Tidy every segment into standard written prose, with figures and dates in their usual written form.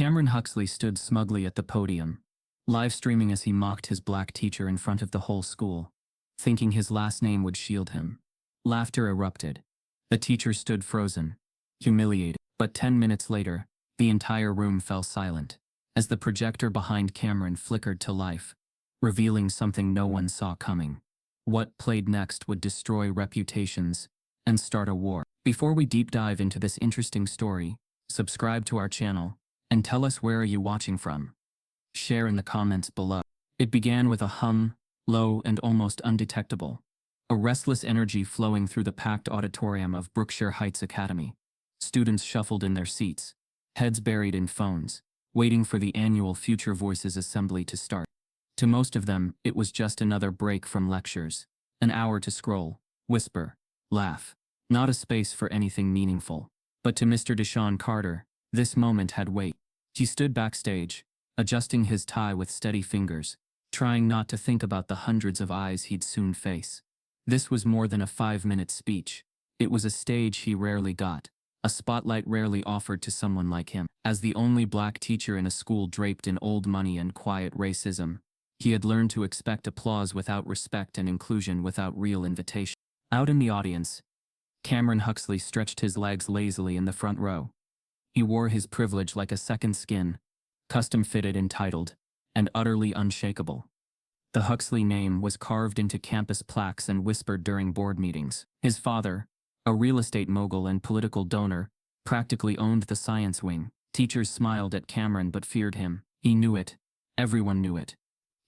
Cameron Huxley stood smugly at the podium, live streaming as he mocked his black teacher in front of the whole school, thinking his last name would shield him. Laughter erupted. The teacher stood frozen, humiliated. But 10 minutes later, the entire room fell silent, as the projector behind Cameron flickered to life, revealing something no one saw coming. What played next would destroy reputations and start a war. Before we deep dive into this interesting story, subscribe to our channel and tell us where are you watching from. Share in the comments below. It began with a hum, low and almost undetectable, a restless energy flowing through the packed auditorium of Brookshire Heights Academy. Students shuffled in their seats, heads buried in phones, waiting for the annual Future Voices assembly to start. To most of them, it was just another break from lectures, an hour to scroll, whisper, laugh. Not a space for anything meaningful. But to Mr. Deshaun Carter, this moment had weight. He stood backstage, adjusting his tie with steady fingers, trying not to think about the hundreds of eyes he'd soon face. This was more than a 5-minute speech. It was a stage he rarely got, a spotlight rarely offered to someone like him. As the only black teacher in a school draped in old money and quiet racism, he had learned to expect applause without respect and inclusion without real invitation. Out in the audience, Cameron Huxley stretched his legs lazily in the front row. He wore his privilege like a second skin, custom-fitted, entitled, and utterly unshakable. The Huxley name was carved into campus plaques and whispered during board meetings. His father, a real estate mogul and political donor, practically owned the science wing. Teachers smiled at Cameron but feared him. He knew it. Everyone knew it.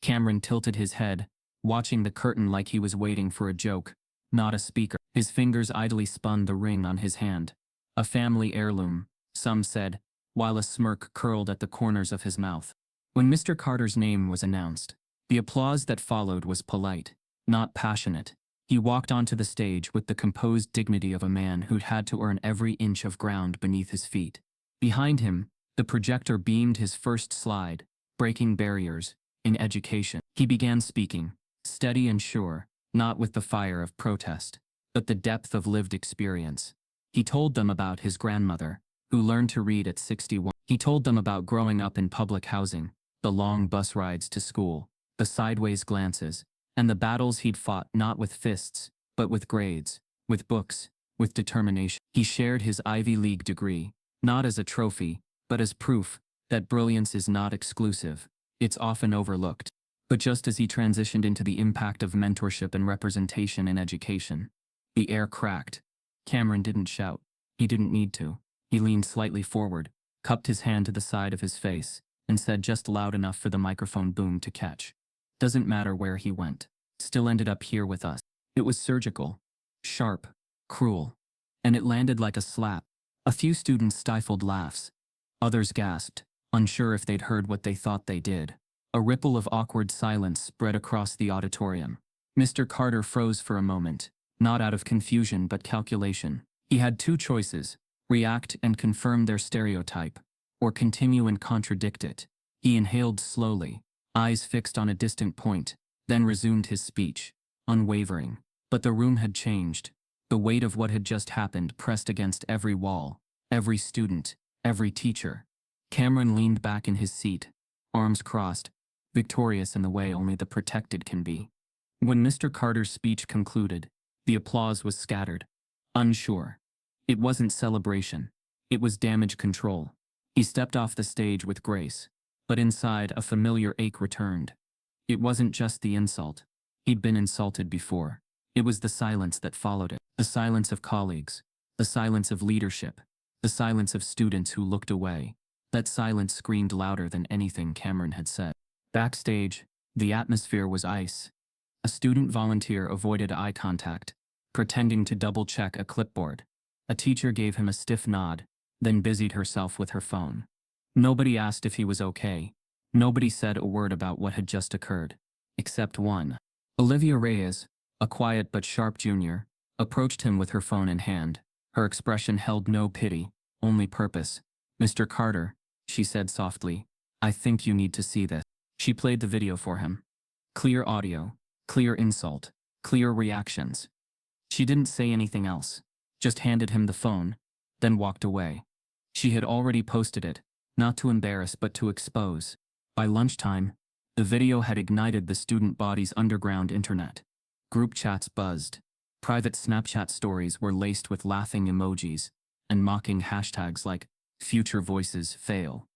Cameron tilted his head, watching the curtain like he was waiting for a joke, not a speaker. His fingers idly spun the ring on his hand. A family heirloom, some said, while a smirk curled at the corners of his mouth. When Mr. Carter's name was announced, the applause that followed was polite, not passionate. He walked onto the stage with the composed dignity of a man who'd had to earn every inch of ground beneath his feet. Behind him, the projector beamed his first slide, breaking barriers in education. He began speaking, steady and sure, not with the fire of protest, but the depth of lived experience. He told them about his grandmother, who learned to read at 61. He told them about growing up in public housing, the long bus rides to school, the sideways glances, and the battles he'd fought not with fists, but with grades, with books, with determination. He shared his Ivy League degree, not as a trophy, but as proof that brilliance is not exclusive. It's often overlooked. But just as he transitioned into the impact of mentorship and representation in education, the air cracked. Cameron didn't shout. He didn't need to. He leaned slightly forward, cupped his hand to the side of his face, and said just loud enough for the microphone boom to catch. Doesn't matter where he went. Still ended up here with us. It was surgical, sharp, cruel, and it landed like a slap. A few students stifled laughs. Others gasped, unsure if they'd heard what they thought they did. A ripple of awkward silence spread across the auditorium. Mr. Carter froze for a moment, not out of confusion but calculation. He had two choices: react and confirm their stereotype, or continue and contradict it. He inhaled slowly, eyes fixed on a distant point, then resumed his speech, unwavering. But the room had changed. The weight of what had just happened pressed against every wall, every student, every teacher. Cameron leaned back in his seat, arms crossed, victorious in the way only the protected can be. When Mr. Carter's speech concluded, the applause was scattered. Unsure. It wasn't celebration. It was damage control. He stepped off the stage with grace, but inside a familiar ache returned. It wasn't just the insult. He'd been insulted before. It was the silence that followed it. The silence of colleagues. The silence of leadership. The silence of students who looked away. That silence screamed louder than anything Cameron had said. Backstage, the atmosphere was ice. A student volunteer avoided eye contact, pretending to double-check a clipboard. A teacher gave him a stiff nod, then busied herself with her phone. Nobody asked if he was okay. Nobody said a word about what had just occurred, except one. Olivia Reyes, a quiet but sharp junior, approached him with her phone in hand. Her expression held no pity, only purpose. "Mr. Carter," she said softly, "I think you need to see this." She played the video for him. Clear audio, clear insult, clear reactions. She didn't say anything else, just handed him the phone, then walked away. She had already posted it, not to embarrass but to expose. By lunchtime, the video had ignited the student body's underground internet. Group chats buzzed. Private Snapchat stories were laced with laughing emojis and mocking hashtags like "future voices fail."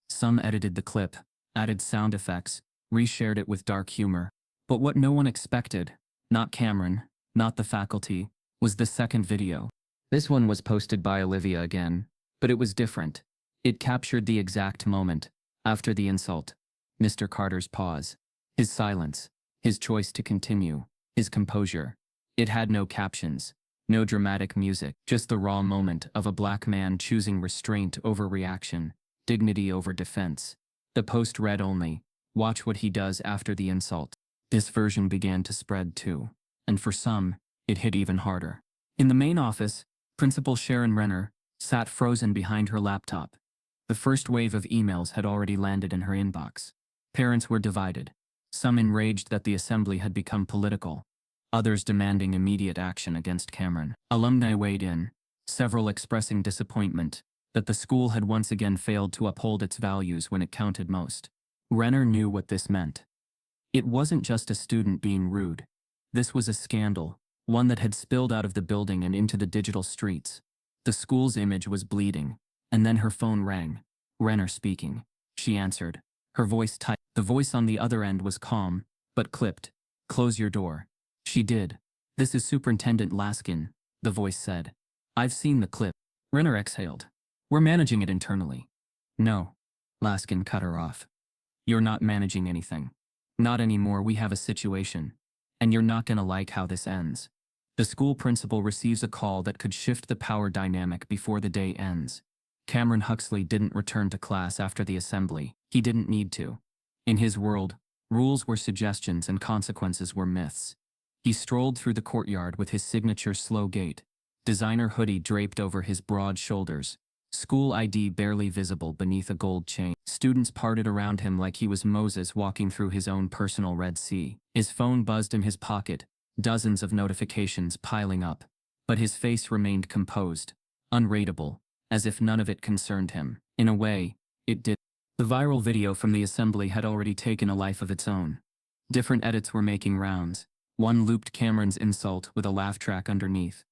Some edited the clip, added sound effects, reshared it with dark humor. But what no one expected, not Cameron, not the faculty, was the second video. This one was posted by Olivia again, but it was different. It captured the exact moment, after the insult. Mr. Carter's pause. His silence. His choice to continue. His composure. It had no captions. No dramatic music. Just the raw moment of a black man choosing restraint over reaction. Dignity over defense. The post read only, "Watch what he does after the insult." This version began to spread too. And for some, it hit even harder. In the main office, Principal Sharon Renner sat frozen behind her laptop. The first wave of emails had already landed in her inbox. Parents were divided. Some enraged that the assembly had become political. Others demanding immediate action against Cameron. Alumni weighed in, several expressing disappointment that the school had once again failed to uphold its values when it counted most. Renner knew what this meant. It wasn't just a student being rude. This was a scandal, one that had spilled out of the building and into the digital streets. The school's image was bleeding, and then her phone rang. Renner speaking. She answered, her voice tight. The voice on the other end was calm, but clipped. "Close your door." She did. "This is Superintendent Laskin," the voice said. "I've seen the clip." Renner exhaled. "We're managing it internally." "No." Laskin cut her off. "You're not managing anything. Not anymore. We have a situation. And you're not gonna like how this ends." The school principal receives a call that could shift the power dynamic before the day ends. Cameron Huxley didn't return to class after the assembly. He didn't need to. In his world, rules were suggestions and consequences were myths. He strolled through the courtyard with his signature slow gait, designer hoodie draped over his broad shoulders, school ID barely visible beneath a gold chain. Students parted around him like he was Moses walking through his own personal Red Sea. His phone buzzed in his pocket, dozens of notifications piling up. But his face remained composed, unreadable, as if none of it concerned him. In a way, it did. The viral video from the assembly had already taken a life of its own. Different edits were making rounds. One looped Cameron's insult with a laugh track underneath.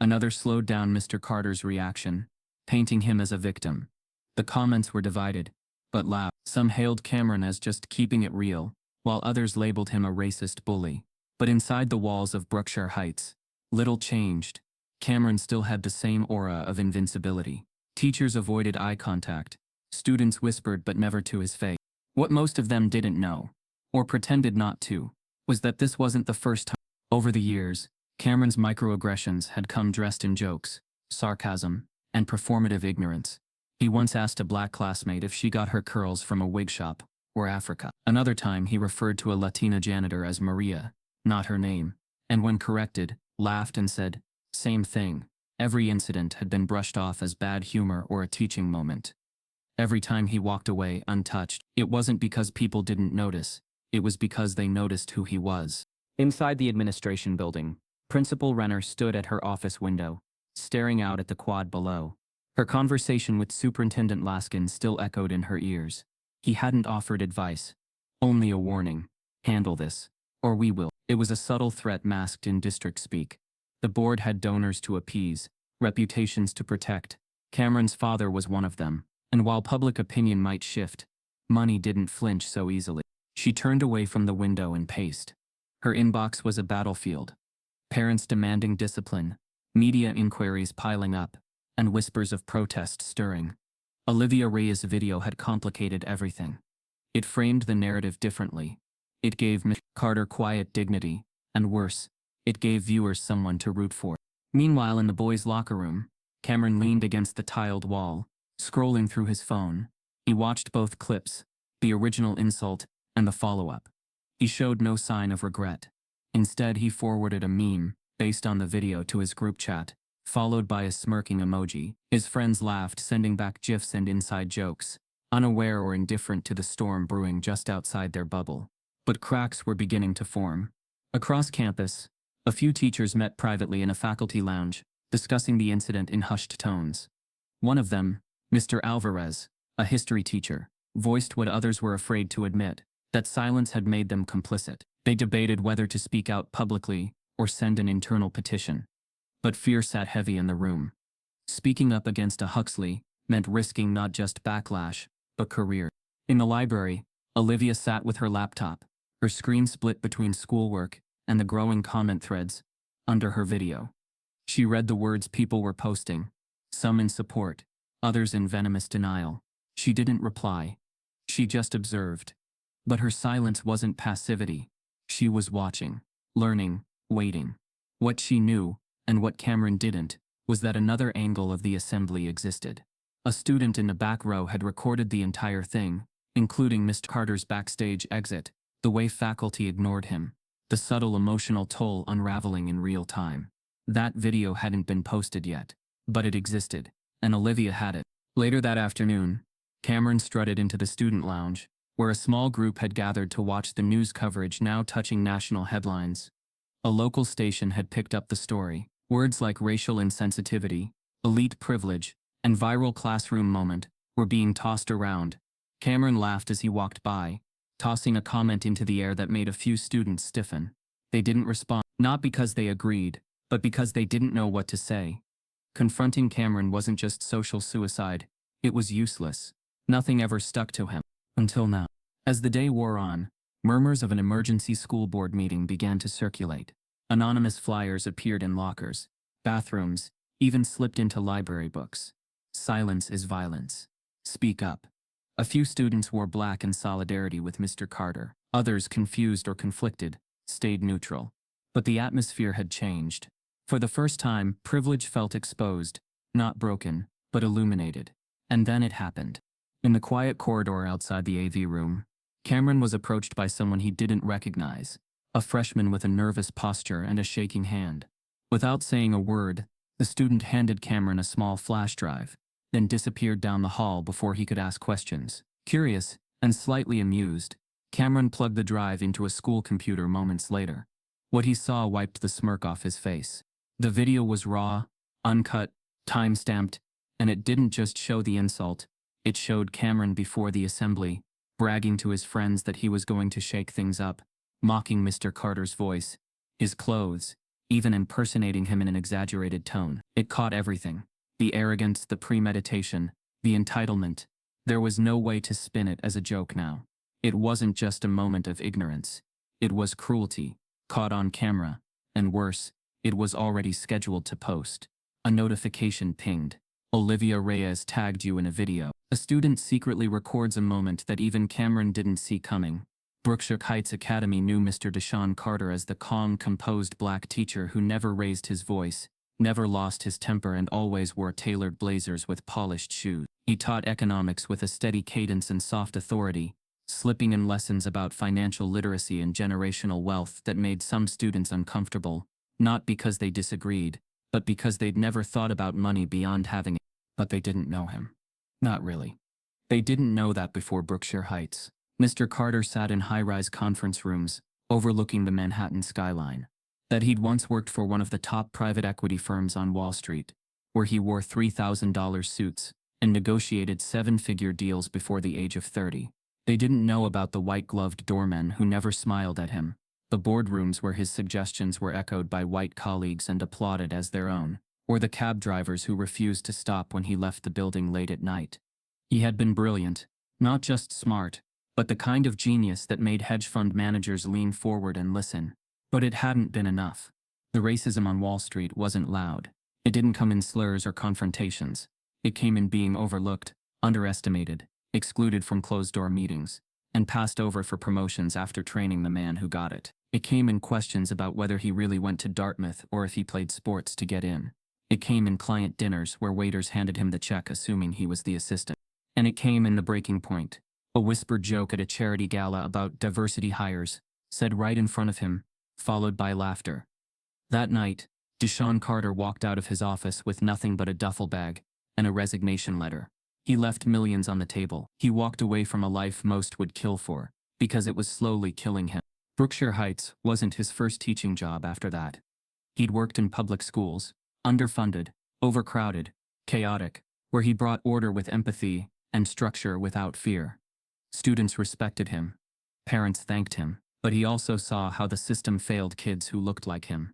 Another slowed down Mr. Carter's reaction, painting him as a victim. The comments were divided, but loud. Some hailed Cameron as just keeping it real, while others labeled him a racist bully. But inside the walls of Brookshire Heights, little changed. Cameron still had the same aura of invincibility. Teachers avoided eye contact. Students whispered but never to his face. What most of them didn't know, or pretended not to, was that this wasn't the first time. Over the years, Cameron's microaggressions had come dressed in jokes, sarcasm, and performative ignorance. He once asked a black classmate if she got her curls from a wig shop or Africa. Another time he referred to a Latina janitor as Maria, not her name, and when corrected, laughed and said, "Same thing." Every incident had been brushed off as bad humor or a teaching moment. Every time he walked away untouched, it wasn't because people didn't notice, it was because they noticed who he was. Inside the administration building, Principal Renner stood at her office window, staring out at the quad below. Her conversation with Superintendent Laskin still echoed in her ears. He hadn't offered advice, only a warning. "Handle this, or we will." It was a subtle threat masked in district speak. The board had donors to appease, reputations to protect. Cameron's father was one of them, and while public opinion might shift, money didn't flinch so easily. She turned away from the window and paced. Her inbox was a battlefield. Parents demanding discipline, media inquiries piling up, and whispers of protest stirring. Olivia Reyes' video had complicated everything. It framed the narrative differently. It gave Miss Carter quiet dignity, and worse, it gave viewers someone to root for. Meanwhile, in the boys' locker room, Cameron leaned against the tiled wall, scrolling through his phone. He watched both clips, the original insult and the follow-up. He showed no sign of regret. Instead, he forwarded a meme based on the video to his group chat, followed by a smirking emoji. His friends laughed, sending back gifs and inside jokes, unaware or indifferent to the storm brewing just outside their bubble. But cracks were beginning to form. Across campus, a few teachers met privately in a faculty lounge, discussing the incident in hushed tones. One of them, Mr. Alvarez, a history teacher, voiced what others were afraid to admit, that silence had made them complicit. They debated whether to speak out publicly or send an internal petition. But fear sat heavy in the room. Speaking up against a Huxley meant risking not just backlash, but career. In the library, Olivia sat with her laptop, her screen split between schoolwork and the growing comment threads under her video. She read the words people were posting, some in support, others in venomous denial. She didn't reply. She just observed. But her silence wasn't passivity. She was watching, learning, waiting. What she knew, and what Cameron didn't, was that another angle of the assembly existed. A student in the back row had recorded the entire thing, including Mr. Carter's backstage exit, the way faculty ignored him, the subtle emotional toll unraveling in real time. That video hadn't been posted yet, but it existed, and Olivia had it. Later that afternoon, Cameron strutted into the student lounge, where a small group had gathered to watch the news coverage now touching national headlines. A local station had picked up the story. Words like racial insensitivity, elite privilege, and viral classroom moment were being tossed around. Cameron laughed as he walked by, tossing a comment into the air that made a few students stiffen. They didn't respond, not because they agreed, but because they didn't know what to say. Confronting Cameron wasn't just social suicide, it was useless. Nothing ever stuck to him. Until now. As the day wore on, murmurs of an emergency school board meeting began to circulate. Anonymous flyers appeared in lockers, bathrooms, even slipped into library books. Silence is violence. Speak up. A few students wore black in solidarity with Mr. Carter. Others, confused or conflicted, stayed neutral. But the atmosphere had changed. For the first time, privilege felt exposed, not broken, but illuminated. And then it happened. In the quiet corridor outside the AV room, Cameron was approached by someone he didn't recognize, a freshman with a nervous posture and a shaking hand. Without saying a word, the student handed Cameron a small flash drive, then disappeared down the hall before he could ask questions. Curious, and slightly amused, Cameron plugged the drive into a school computer moments later. What he saw wiped the smirk off his face. The video was raw, uncut, time-stamped, and it didn't just show the insult, it showed Cameron before the assembly, bragging to his friends that he was going to shake things up, mocking Mr. Carter's voice, his clothes, even impersonating him in an exaggerated tone. It caught everything. The arrogance, the premeditation, the entitlement. There was no way to spin it as a joke now. It wasn't just a moment of ignorance. It was cruelty, caught on camera, and worse, it was already scheduled to post. A notification pinged. Olivia Reyes tagged you in a video. A student secretly records a moment that even Cameron didn't see coming. Brookshire Heights Academy knew Mr. Deshaun Carter as the calm, composed black teacher who never raised his voice, never lost his temper, and always wore tailored blazers with polished shoes. He taught economics with a steady cadence and soft authority, slipping in lessons about financial literacy and generational wealth that made some students uncomfortable, not because they disagreed, but because they'd never thought about money beyond having it. But they didn't know him. Not really. They didn't know that before Brookshire Heights. Mr. Carter sat in high-rise conference rooms, overlooking the Manhattan skyline. That he'd once worked for one of the top private equity firms on Wall Street, where he wore $3,000 suits and negotiated seven-figure deals before the age of 30. They didn't know about the white-gloved doormen who never smiled at him, the boardrooms where his suggestions were echoed by white colleagues and applauded as their own, or the cab drivers who refused to stop when he left the building late at night. He had been brilliant, not just smart, but the kind of genius that made hedge fund managers lean forward and listen. But it hadn't been enough. The racism on Wall Street wasn't loud. It didn't come in slurs or confrontations. It came in being overlooked, underestimated, excluded from closed-door meetings, and passed over for promotions after training the man who got it. It came in questions about whether he really went to Dartmouth or if he played sports to get in. It came in client dinners where waiters handed him the check assuming he was the assistant. And it came in the breaking point. A whispered joke at a charity gala about diversity hires, said right in front of him, followed by laughter. That night, Deshaun Carter walked out of his office with nothing but a duffel bag and a resignation letter. He left millions on the table. He walked away from a life most would kill for, because it was slowly killing him. Brookshire Heights wasn't his first teaching job after that. He'd worked in public schools, underfunded, overcrowded, chaotic, where he brought order with empathy and structure without fear. Students respected him. Parents thanked him. But he also saw how the system failed kids who looked like him.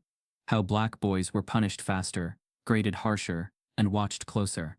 How black boys were punished faster, graded harsher, and watched closer.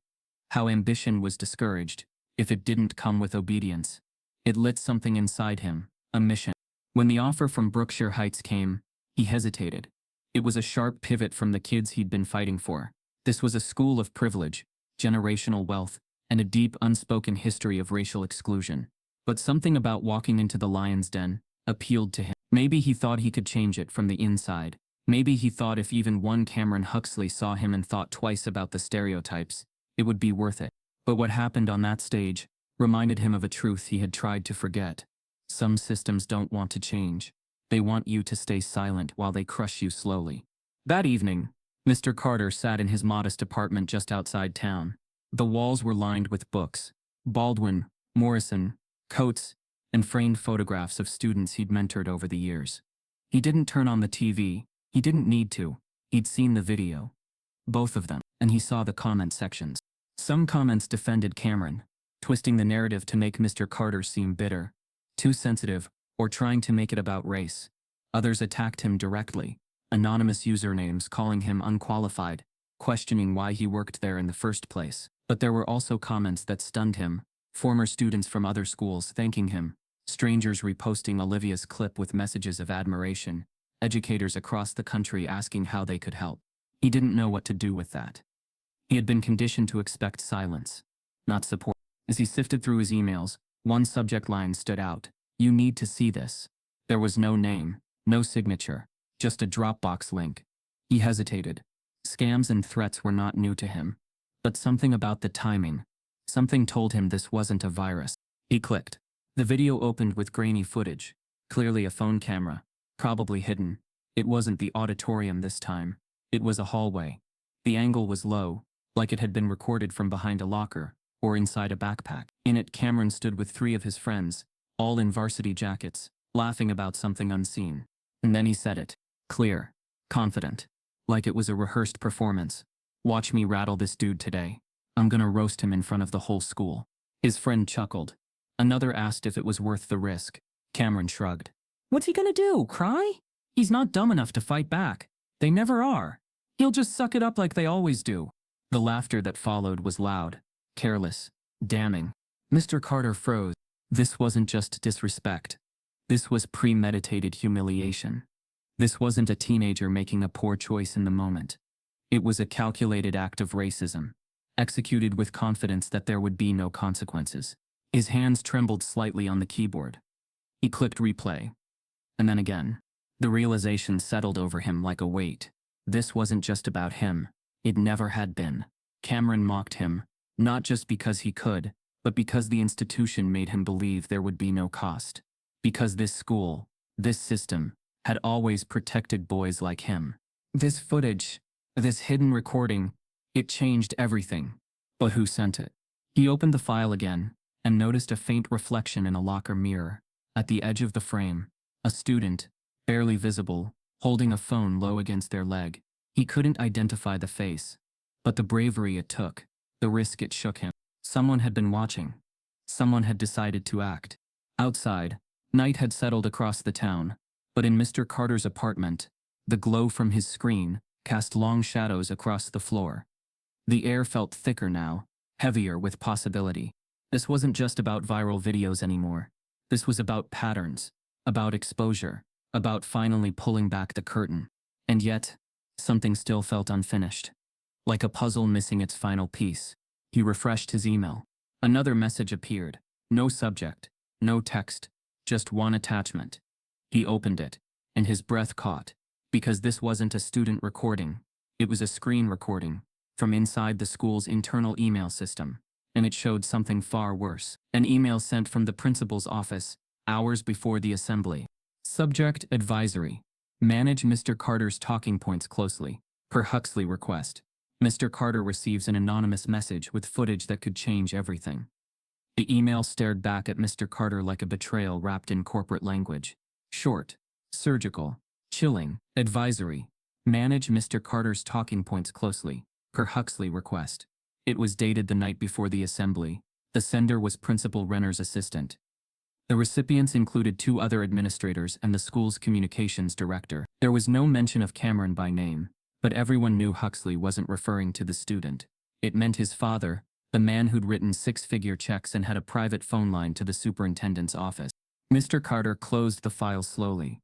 How ambition was discouraged if it didn't come with obedience. It lit something inside him, a mission. When the offer from Brookshire Heights came, he hesitated. It was a sharp pivot from the kids he'd been fighting for. This was a school of privilege, generational wealth, and a deep unspoken history of racial exclusion. But something about walking into the lion's den appealed to him. Maybe he thought he could change it from the inside. Maybe he thought if even one Cameron Huxley saw him and thought twice about the stereotypes, it would be worth it. But what happened on that stage reminded him of a truth he had tried to forget. Some systems don't want to change. They want you to stay silent while they crush you slowly. That evening, Mr. Carter sat in his modest apartment just outside town. The walls were lined with books. Baldwin, Morrison, Coates, and framed photographs of students he'd mentored over the years. He didn't turn on the TV. He didn't need to. He'd seen the video. Both of them. And he saw the comment sections. Some comments defended Cameron, twisting the narrative to make Mr. Carter seem bitter, too sensitive, or trying to make it about race. Others attacked him directly, anonymous usernames calling him unqualified, questioning why he worked there in the first place. But there were also comments that stunned him, former students from other schools thanking him, strangers reposting Olivia's clip with messages of admiration, educators across the country asking how they could help. He didn't know what to do with that. He had been conditioned to expect silence, not support. As he sifted through his emails, one subject line stood out. "You need to see this." There was no name, no signature, just a Dropbox link. He hesitated. Scams and threats were not new to him. But something about the timing, something told him this wasn't a virus. He clicked. The video opened with grainy footage, clearly a phone camera, probably hidden. It wasn't the auditorium this time. It was a hallway. The angle was low, like it had been recorded from behind a locker or inside a backpack. In it, Cameron stood with 3 of his friends, all in varsity jackets, laughing about something unseen. And then he said it, clear, confident, like it was a rehearsed performance. "Watch me rattle this dude today. I'm gonna roast him in front of the whole school." His friend chuckled. Another asked if it was worth the risk. Cameron shrugged. "What's he gonna do, cry? He's not dumb enough to fight back. They never are. He'll just suck it up like they always do." The laughter that followed was loud, careless, damning. Mr. Carter froze. This wasn't just disrespect. This was premeditated humiliation. This wasn't a teenager making a poor choice in the moment. It was a calculated act of racism, executed with confidence that there would be no consequences. His hands trembled slightly on the keyboard. He clicked replay. And then again. The realization settled over him like a weight. This wasn't just about him. It never had been. Cameron mocked him, not just because he could, but because the institution made him believe there would be no cost. Because this school, this system, had always protected boys like him. This footage, this hidden recording, it changed everything. But who sent it? He opened the file again, and noticed a faint reflection in a locker mirror. At the edge of the frame, a student, barely visible, holding a phone low against their leg. He couldn't identify the face, but the bravery it took, the risk it shook him. Someone had been watching. Someone had decided to act. Outside, night had settled across the town, but in Mr. Carter's apartment, the glow from his screen cast long shadows across the floor. The air felt thicker now, heavier with possibility. This wasn't just about viral videos anymore. This was about patterns, about exposure, about finally pulling back the curtain. And yet, something still felt unfinished. Like a puzzle missing its final piece. He refreshed his email. Another message appeared. No subject, no text, just one attachment. He opened it, and his breath caught, because this wasn't a student recording. It was a screen recording, from inside the school's internal email system. And it showed something far worse. An email sent from the principal's office, hours before the assembly. Subject advisory. Manage Mr. Carter's talking points closely, per Huxley request. Mr. Carter receives an anonymous message with footage that could change everything. The email stared back at Mr. Carter like a betrayal wrapped in corporate language. Short, surgical, chilling, advisory. Manage Mr. Carter's talking points closely, per Huxley request. It was dated the night before the assembly, The sender was Principal Renner's assistant. The recipients included 2 other administrators and the school's communications director. There was no mention of Cameron by name, but everyone knew Huxley wasn't referring to the student. It meant his father, the man who'd written 6-figure checks and had a private phone line to the superintendent's office. Mr. Carter closed the file slowly.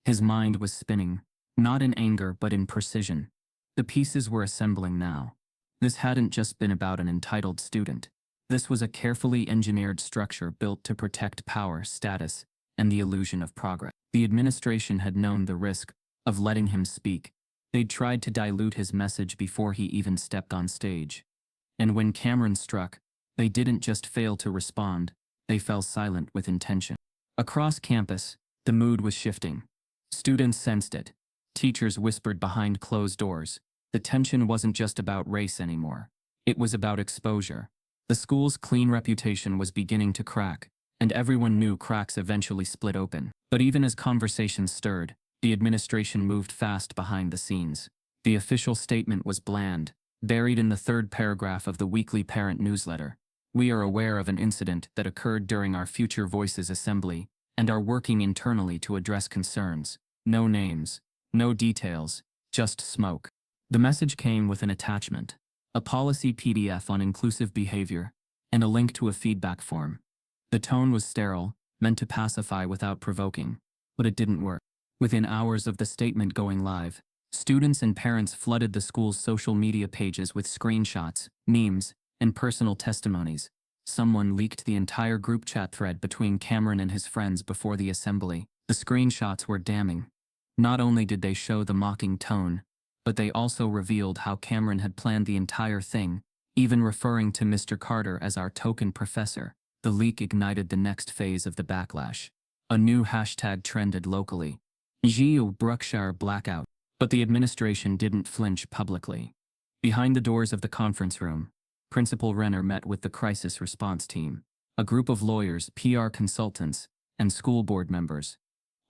His mind was spinning, not in anger but in precision. The pieces were assembling now. This hadn't just been about an entitled student. This was a carefully engineered structure built to protect power, status, and the illusion of progress. The administration had known the risk of letting him speak. They'd tried to dilute his message before he even stepped on stage. And when Cameron struck, they didn't just fail to respond, they fell silent with intention. Across campus, the mood was shifting. Students sensed it. Teachers whispered behind closed doors. The tension wasn't just about race anymore. It was about exposure. The school's clean reputation was beginning to crack, and everyone knew cracks eventually split open. But even as conversations stirred, the administration moved fast behind the scenes. The official statement was bland, buried in the 3rd paragraph of the weekly parent newsletter. We are aware of an incident that occurred during our Future Voices assembly and are working internally to address concerns. No names, no details, just smoke. The message came with an attachment, a policy PDF on inclusive behavior, and a link to a feedback form. The tone was sterile, meant to pacify without provoking, but it didn't work. Within hours of the statement going live, students and parents flooded the school's social media pages with screenshots, memes, and personal testimonies. Someone leaked the entire group chat thread between Cameron and his friends before the assembly. The screenshots were damning. Not only did they show the mocking tone, but they also revealed how Cameron had planned the entire thing, even referring to Mr. Carter as our token professor. The leak ignited the next phase of the backlash. A new hashtag trended locally. Geo Brookshire Blackout. But the administration didn't flinch publicly. Behind the doors of the conference room, Principal Renner met with the crisis response team, a group of lawyers, PR consultants, and school board members,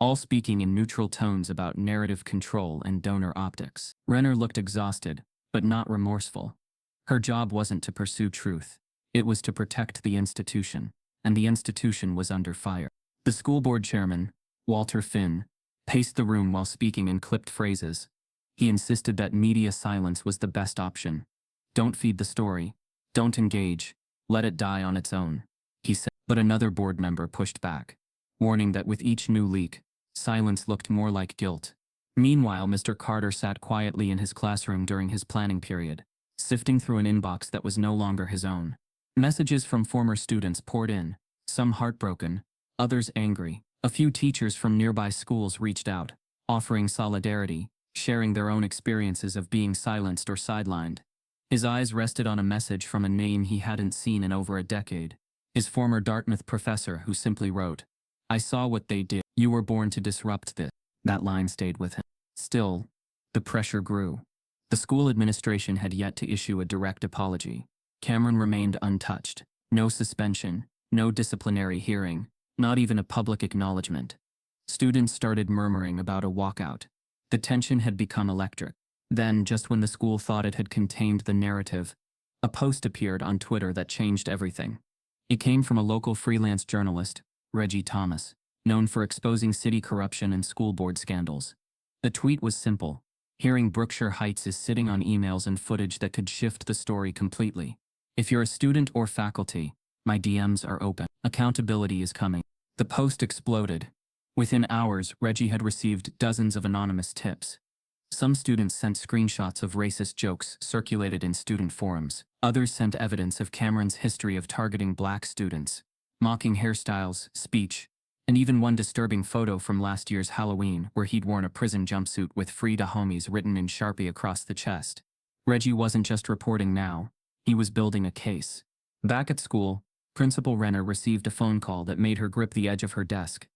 all speaking in neutral tones about narrative control and donor optics. Renner looked exhausted, but not remorseful. Her job wasn't to pursue truth. It was to protect the institution, and the institution was under fire. The school board chairman, Walter Finn, paced the room while speaking in clipped phrases. He insisted that media silence was the best option. Don't feed the story. Don't engage. Let it die on its own, he said. But another board member pushed back, warning that with each new leak, silence looked more like guilt. Meanwhile, Mr. Carter sat quietly in his classroom during his planning period, sifting through an inbox that was no longer his own. Messages from former students poured in, some heartbroken, others angry. A few teachers from nearby schools reached out, offering solidarity, sharing their own experiences of being silenced or sidelined. His eyes rested on a message from a name he hadn't seen in over a decade. His former Dartmouth professor who simply wrote, "I saw what they did. You were born to disrupt this." That line stayed with him. Still, the pressure grew. The school administration had yet to issue a direct apology. Cameron remained untouched. No suspension, no disciplinary hearing, not even a public acknowledgement. Students started murmuring about a walkout. The tension had become electric. Then, just when the school thought it had contained the narrative, a post appeared on Twitter that changed everything. It came from a local freelance journalist, Reggie Thomas, known for exposing city corruption and school board scandals. The tweet was simple. Hearing Brookshire Heights is sitting on emails and footage that could shift the story completely. If you're a student or faculty, my DMs are open. Accountability is coming. The post exploded. Within hours, Reggie had received dozens of anonymous tips. Some students sent screenshots of racist jokes circulated in student forums. Others sent evidence of Cameron's history of targeting black students, mocking hairstyles, speech, and even one disturbing photo from last year's Halloween where he'd worn a prison jumpsuit with "Free to Homies" written in Sharpie across the chest. Reggie wasn't just reporting now, he was building a case. Back at school, Principal Renner received a phone call that made her grip the edge of her desk.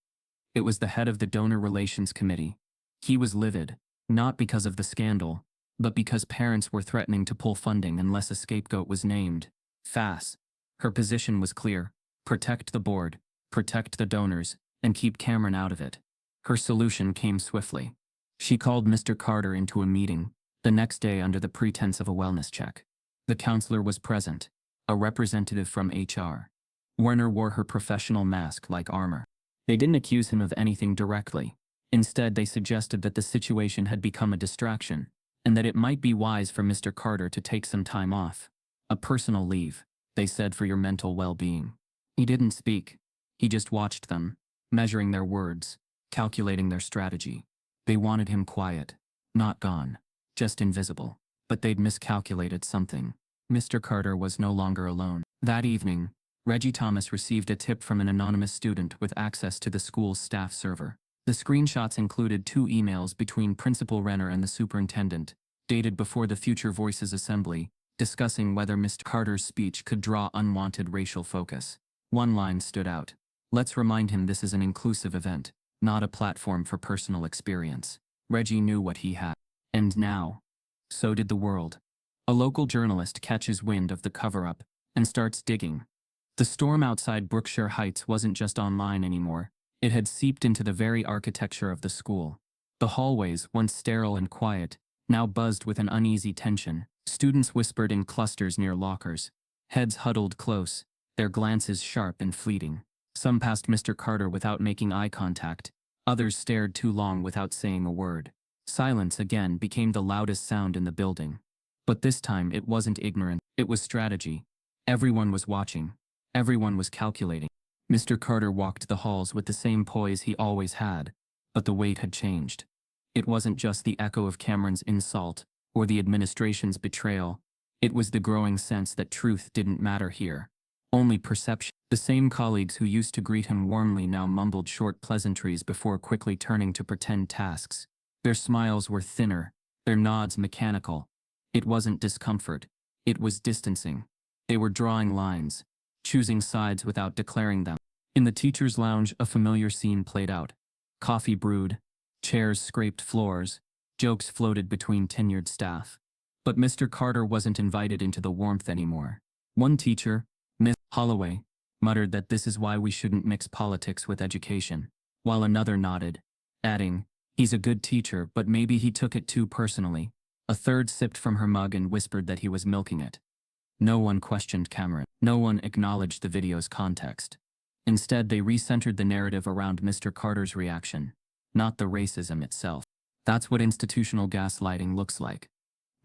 It was the head of the Donor Relations Committee. He was livid, not because of the scandal, but because parents were threatening to pull funding unless a scapegoat was named. Fast. Her position was clear: protect the board, protect the donors, and keep Cameron out of it. Her solution came swiftly. She called Mr. Carter into a meeting, the next day under the pretense of a wellness check. The counselor was present, a representative from HR. Werner wore her professional mask like armor. They didn't accuse him of anything directly. Instead, they suggested that the situation had become a distraction, and that it might be wise for Mr. Carter to take some time off. A personal leave, they said, for your mental well-being. He didn't speak. He just watched them, measuring their words, calculating their strategy. They wanted him quiet, not gone, just invisible. But they'd miscalculated something. Mr. Carter was no longer alone. That evening, Reggie Thomas received a tip from an anonymous student with access to the school's staff server. The screenshots included 2 emails between Principal Renner and the superintendent, dated before the Future Voices Assembly, discussing whether Mr. Carter's speech could draw unwanted racial focus. One line stood out. Let's remind him this is an inclusive event, not a platform for personal experience. Reggie knew what he had. And now, so did the world. A local journalist catches wind of the cover-up and starts digging. The storm outside Brookshire Heights wasn't just online anymore. It had seeped into the very architecture of the school. The hallways, once sterile and quiet, now buzzed with an uneasy tension. Students whispered in clusters near lockers. Heads huddled close, their glances sharp and fleeting. Some passed Mr. Carter without making eye contact. Others stared too long without saying a word. Silence again became the loudest sound in the building. But this time it wasn't ignorant, it was strategy. Everyone was watching. Everyone was calculating. Mr. Carter walked the halls with the same poise he always had, but the weight had changed. It wasn't just the echo of Cameron's insult or the administration's betrayal. It was the growing sense that truth didn't matter here. Only perception. The same colleagues who used to greet him warmly now mumbled short pleasantries before quickly turning to pretend tasks. Their smiles were thinner, their nods mechanical. It wasn't discomfort. It was distancing. They were drawing lines, choosing sides without declaring them. In the teacher's lounge, a familiar scene played out. Coffee brewed, chairs scraped floors, jokes floated between tenured staff. But Mr. Carter wasn't invited into the warmth anymore. One teacher, Miss Holloway, muttered that this is why we shouldn't mix politics with education, while another nodded, adding, he's a good teacher, but maybe he took it too personally. A third sipped from her mug and whispered that he was milking it. No one questioned Cameron. No one acknowledged the video's context. Instead, they recentered the narrative around Mr. Carter's reaction, not the racism itself. That's what institutional gaslighting looks like.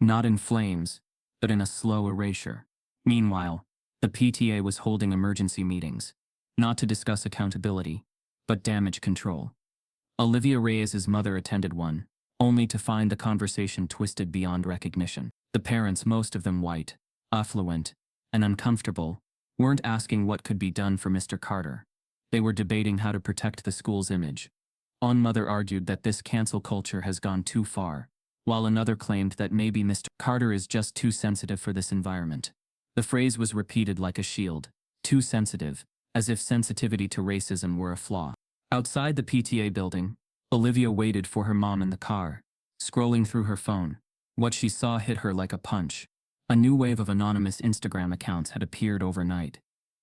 Not in flames, but in a slow erasure. Meanwhile, the PTA was holding emergency meetings, not to discuss accountability, but damage control. Olivia Reyes's mother attended one, only to find the conversation twisted beyond recognition. The parents, most of them white, affluent, and uncomfortable, weren't asking what could be done for Mr. Carter. They were debating how to protect the school's image. One mother argued that this cancel culture has gone too far, while another claimed that maybe Mr. Carter is just too sensitive for this environment. The phrase was repeated like a shield, too sensitive, as if sensitivity to racism were a flaw. Outside the PTA building, Olivia waited for her mom in the car, scrolling through her phone. What she saw hit her like a punch. A new wave of anonymous Instagram accounts had appeared overnight.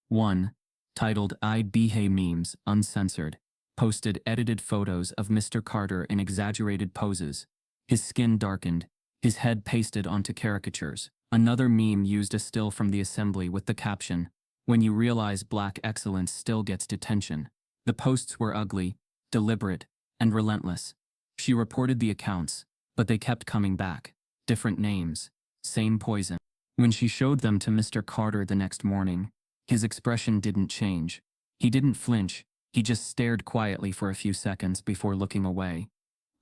One, titled "I'd Be Hey Memes Uncensored," posted edited photos of Mr. Carter in exaggerated poses, his skin darkened, his head pasted onto caricatures. Another meme used a still from the assembly with the caption, "When you realize black excellence still gets detention." The posts were ugly, deliberate, and relentless. She reported the accounts, but they kept coming back. Different names, same poison. When she showed them to Mr. Carter the next morning, his expression didn't change. He didn't flinch, he just stared quietly for a few seconds before looking away.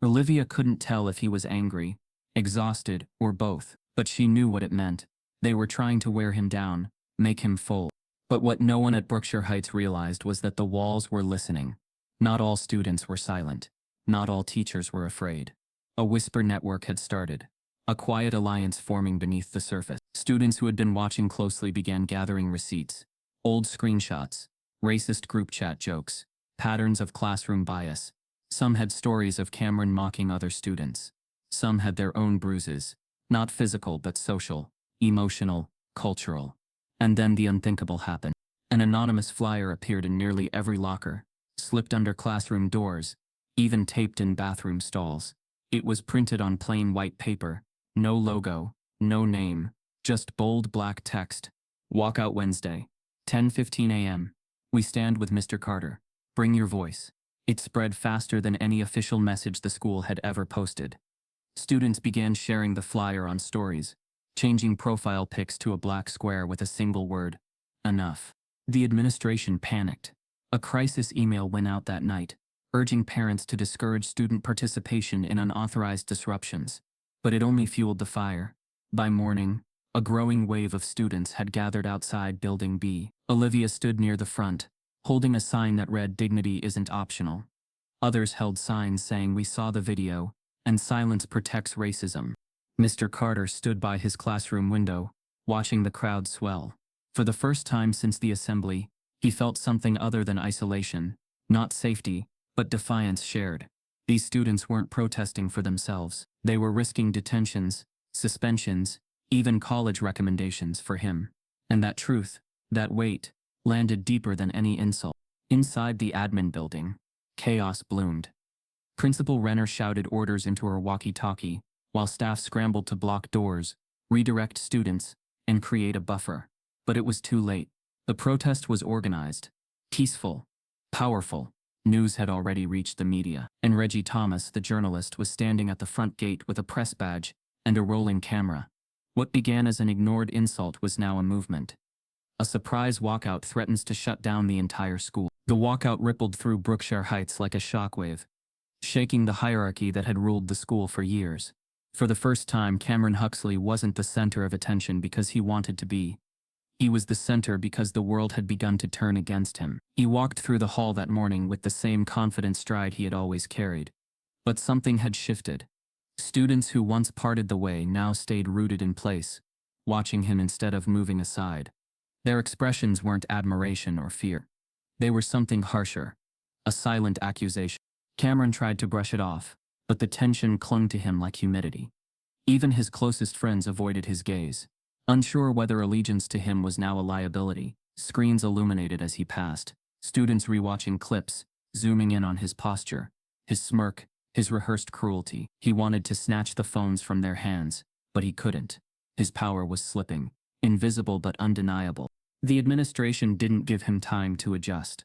Olivia couldn't tell if he was angry, exhausted, or both, but she knew what it meant. They were trying to wear him down, make him fold. But what no one at Brookshire Heights realized was that the walls were listening. Not all students were silent. Not all teachers were afraid. A whisper network had started. A quiet alliance forming beneath the surface. Students who had been watching closely began gathering receipts, old screenshots, racist group chat jokes, patterns of classroom bias. Some had stories of Cameron mocking other students. Some had their own bruises, not physical but social, emotional, cultural. And then the unthinkable happened. An anonymous flyer appeared in nearly every locker, slipped under classroom doors, even taped in bathroom stalls. It was printed on plain white paper, no logo, no name, just bold black text. Walkout Wednesday, 10:15 a.m. "We stand with Mr. Carter. Bring your voice." It spread faster than any official message the school had ever posted. Students began sharing the flyer on stories, changing profile pics to a black square with a single word: enough. The administration panicked. A crisis email went out that night, urging parents to discourage student participation in unauthorized disruptions. But it only fueled the fire. By morning, a growing wave of students had gathered outside Building B. Olivia stood near the front, holding a sign that read, "Dignity isn't optional." Others held signs saying, "We saw the video, and silence protects racism." Mr. Carter stood by his classroom window, watching the crowd swell. For the first time since the assembly, he felt something other than isolation, not safety, but defiance shared. These students weren't protesting for themselves. They were risking detentions, suspensions, even college recommendations for him. And that truth, that weight, landed deeper than any insult. Inside the admin building, chaos bloomed. Principal Renner shouted orders into her walkie-talkie, while staff scrambled to block doors, redirect students, and create a buffer. But it was too late. The protest was organized, peaceful, powerful. News had already reached the media, and Reggie Thomas, the journalist, was standing at the front gate with a press badge and a rolling camera. What began as an ignored insult was now a movement. A surprise walkout threatens to shut down the entire school. The walkout rippled through Brookshire Heights like a shockwave, shaking the hierarchy that had ruled the school for years. For the first time, Cameron Huxley wasn't the center of attention because he wanted to be. He was the center because the world had begun to turn against him. He walked through the hall that morning with the same confident stride he had always carried. But something had shifted. Students who once parted the way now stayed rooted in place, watching him instead of moving aside. Their expressions weren't admiration or fear. They were something harsher, a silent accusation. Cameron tried to brush it off, but the tension clung to him like humidity. Even his closest friends avoided his gaze, unsure whether allegiance to him was now a liability. Screens illuminated as he passed, students rewatching clips, zooming in on his posture, his smirk, his rehearsed cruelty. He wanted to snatch the phones from their hands, but he couldn't. His power was slipping, invisible but undeniable. The administration didn't give him time to adjust.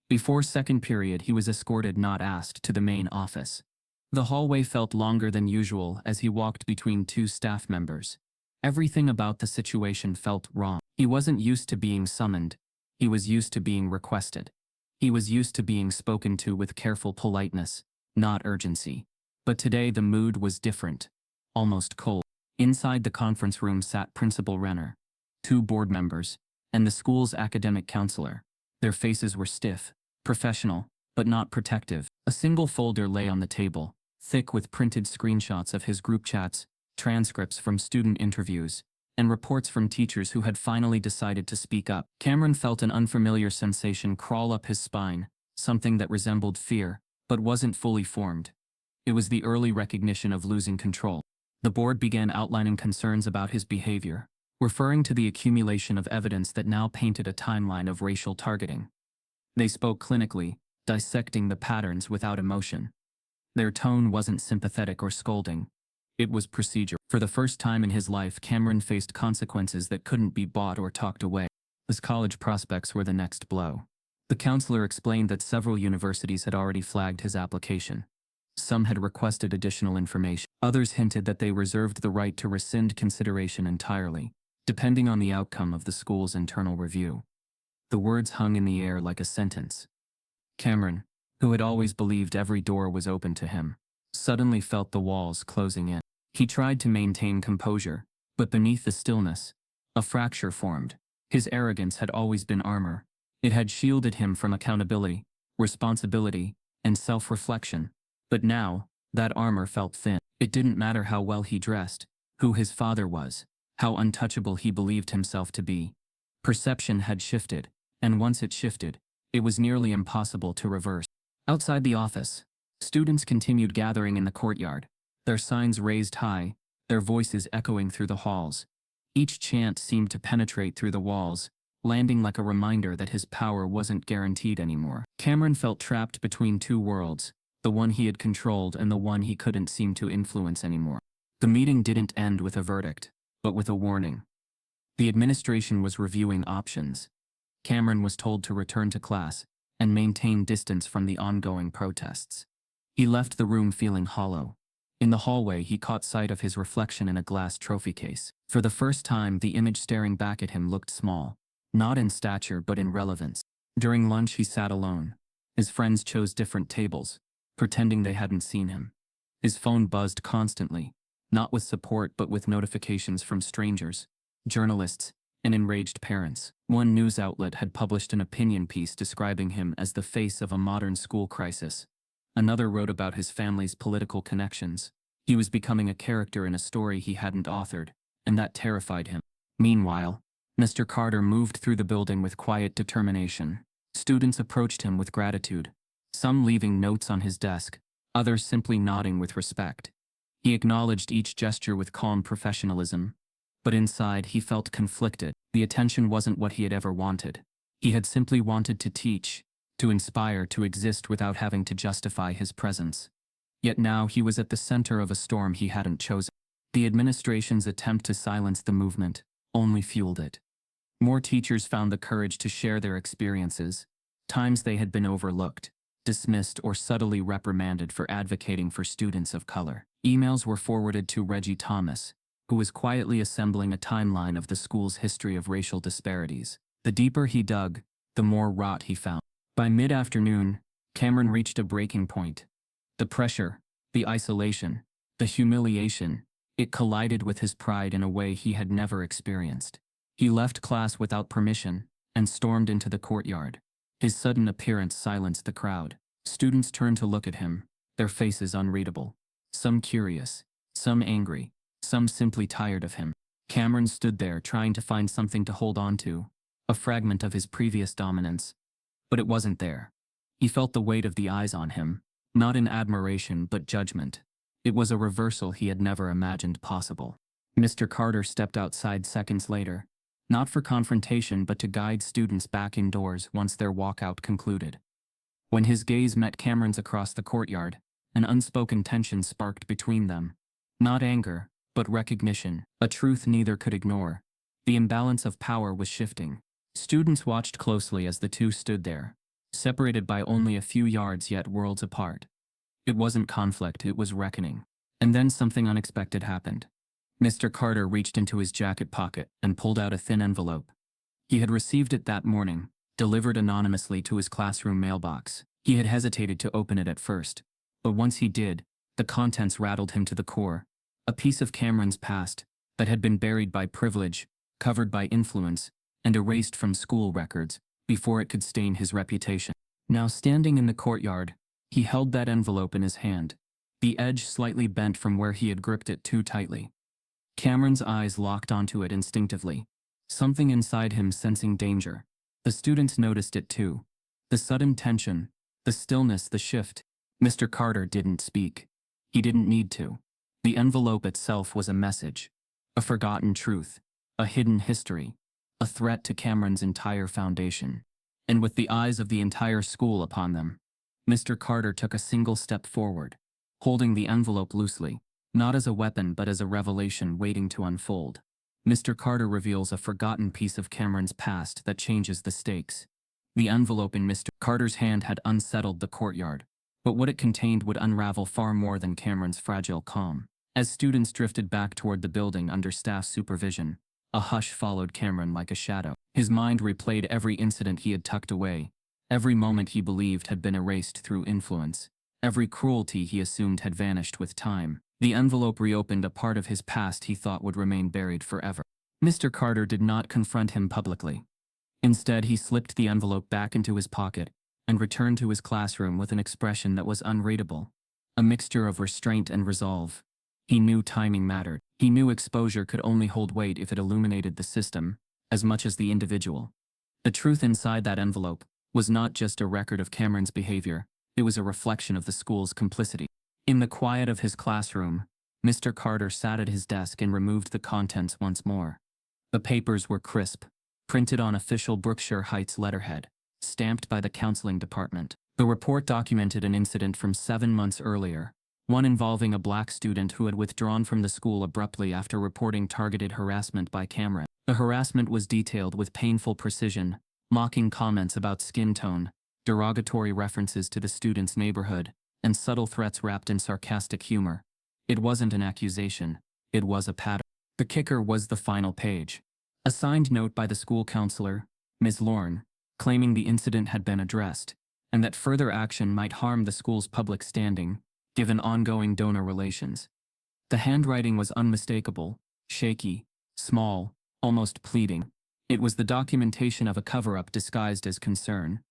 Before second period, he was escorted, not asked, to the main office. The hallway felt longer than usual as he walked between two staff members. Everything about the situation felt wrong. He wasn't used to being summoned. He was used to being requested. He was used to being spoken to with careful politeness, not urgency. But today the mood was different, almost cold. Inside the conference room sat Principal Renner, two board members, and the school's academic counselor. Their faces were stiff, professional, but not protective. A single folder lay on the table, thick with printed screenshots of his group chats, transcripts from student interviews, and reports from teachers who had finally decided to speak up. Cameron felt an unfamiliar sensation crawl up his spine, something that resembled fear, but wasn't fully formed. It was the early recognition of losing control. The board began outlining concerns about his behavior, referring to the accumulation of evidence that now painted a timeline of racial targeting. They spoke clinically, dissecting the patterns without emotion. Their tone wasn't sympathetic or scolding. It was procedure. For the first time in his life, Cameron faced consequences that couldn't be bought or talked away. His college prospects were the next blow. The counselor explained that several universities had already flagged his application. Some had requested additional information. Others hinted that they reserved the right to rescind consideration entirely, depending on the outcome of the school's internal review. The words hung in the air like a sentence. Cameron, who had always believed every door was open to him, suddenly felt the walls closing in. He tried to maintain composure, but beneath the stillness, a fracture formed. His arrogance had always been armor. It had shielded him from accountability, responsibility, and self-reflection. But now, that armor felt thin. It didn't matter how well he dressed, who his father was, how untouchable he believed himself to be. Perception had shifted, and once it shifted, it was nearly impossible to reverse. Outside the office, students continued gathering in the courtyard, their signs raised high, their voices echoing through the halls. Each chant seemed to penetrate through the walls, landing like a reminder that his power wasn't guaranteed anymore. Cameron felt trapped between two worlds, the one he had controlled and the one he couldn't seem to influence anymore. The meeting didn't end with a verdict, but with a warning. The administration was reviewing options. Cameron was told to return to class and maintain distance from the ongoing protests. He left the room feeling hollow. In the hallway, he caught sight of his reflection in a glass trophy case. For the first time, the image staring back at him looked small, not in stature but in relevance. During lunch, he sat alone. His friends chose different tables, pretending they hadn't seen him. His phone buzzed constantly, not with support but with notifications from strangers, journalists, and enraged parents. One news outlet had published an opinion piece describing him as the face of a modern school crisis. Another wrote about his family's political connections. He was becoming a character in a story he hadn't authored, and that terrified him. Meanwhile, Mr. Carter moved through the building with quiet determination. Students approached him with gratitude, some leaving notes on his desk, others simply nodding with respect. He acknowledged each gesture with calm professionalism, but inside he felt conflicted. The attention wasn't what he had ever wanted. He had simply wanted to teach, to inspire, to exist without having to justify his presence. Yet now he was at the center of a storm he hadn't chosen. The administration's attempt to silence the movement only fueled it. More teachers found the courage to share their experiences, times they had been overlooked, dismissed, or subtly reprimanded for advocating for students of color. Emails were forwarded to Reggie Thomas, who was quietly assembling a timeline of the school's history of racial disparities. The deeper he dug, the more rot he found. By mid-afternoon, Cameron reached a breaking point. The pressure, the isolation, the humiliation, it collided with his pride in a way he had never experienced. He left class without permission and stormed into the courtyard. His sudden appearance silenced the crowd. Students turned to look at him, their faces unreadable. Some curious, some angry, some simply tired of him. Cameron stood there trying to find something to hold on to, a fragment of his previous dominance. But it wasn't there. He felt the weight of the eyes on him, not in admiration but judgment. It was a reversal he had never imagined possible. Mr. Carter stepped outside seconds later, not for confrontation but to guide students back indoors once their walkout concluded. When his gaze met Cameron's across the courtyard, an unspoken tension sparked between them. Not anger, but recognition, a truth neither could ignore. The imbalance of power was shifting. Students watched closely as the two stood there, separated by only a few yards yet worlds apart. It wasn't conflict, it was reckoning. And then something unexpected happened. Mr. Carter reached into his jacket pocket and pulled out a thin envelope. He had received it that morning, delivered anonymously to his classroom mailbox. He had hesitated to open it at first, but once he did, the contents rattled him to the core. A piece of Cameron's past that had been buried by privilege, covered by influence, and erased from school records before it could stain his reputation. Now standing in the courtyard, he held that envelope in his hand, the edge slightly bent from where he had gripped it too tightly. Cameron's eyes locked onto it instinctively, something inside him sensing danger. The students noticed it too. The sudden tension, the stillness, the shift. Mr. Carter didn't speak. He didn't need to. The envelope itself was a message, a forgotten truth, a hidden history, a threat to Cameron's entire foundation. And with the eyes of the entire school upon them, Mr. Carter took a single step forward, holding the envelope loosely, not as a weapon but as a revelation waiting to unfold. Mr. Carter reveals a forgotten piece of Cameron's past that changes the stakes. The envelope in Mr. Carter's hand had unsettled the courtyard, but what it contained would unravel far more than Cameron's fragile calm. As students drifted back toward the building under staff supervision, a hush followed Cameron like a shadow. His mind replayed every incident he had tucked away, every moment he believed had been erased through influence, every cruelty he assumed had vanished with time. The envelope reopened a part of his past he thought would remain buried forever. Mr. Carter did not confront him publicly. Instead, he slipped the envelope back into his pocket and returned to his classroom with an expression that was unreadable, a mixture of restraint and resolve. He knew timing mattered. He knew exposure could only hold weight if it illuminated the system, as much as the individual. The truth inside that envelope was not just a record of Cameron's behavior, it was a reflection of the school's complicity. In the quiet of his classroom, Mr. Carter sat at his desk and removed the contents once more. The papers were crisp, printed on official Brookshire Heights letterhead, stamped by the counseling department. The report documented an incident from 7 months earlier, one involving a black student who had withdrawn from the school abruptly after reporting targeted harassment by Cameron. The harassment was detailed with painful precision, mocking comments about skin tone, derogatory references to the student's neighborhood, and subtle threats wrapped in sarcastic humor. It wasn't an accusation, it was a pattern. The kicker was the final page. A signed note by the school counselor, Ms. Lorne, claiming the incident had been addressed, and that further action might harm the school's public standing, given ongoing donor relations. The handwriting was unmistakable, shaky, small, almost pleading. It was the documentation of a cover-up disguised as concern.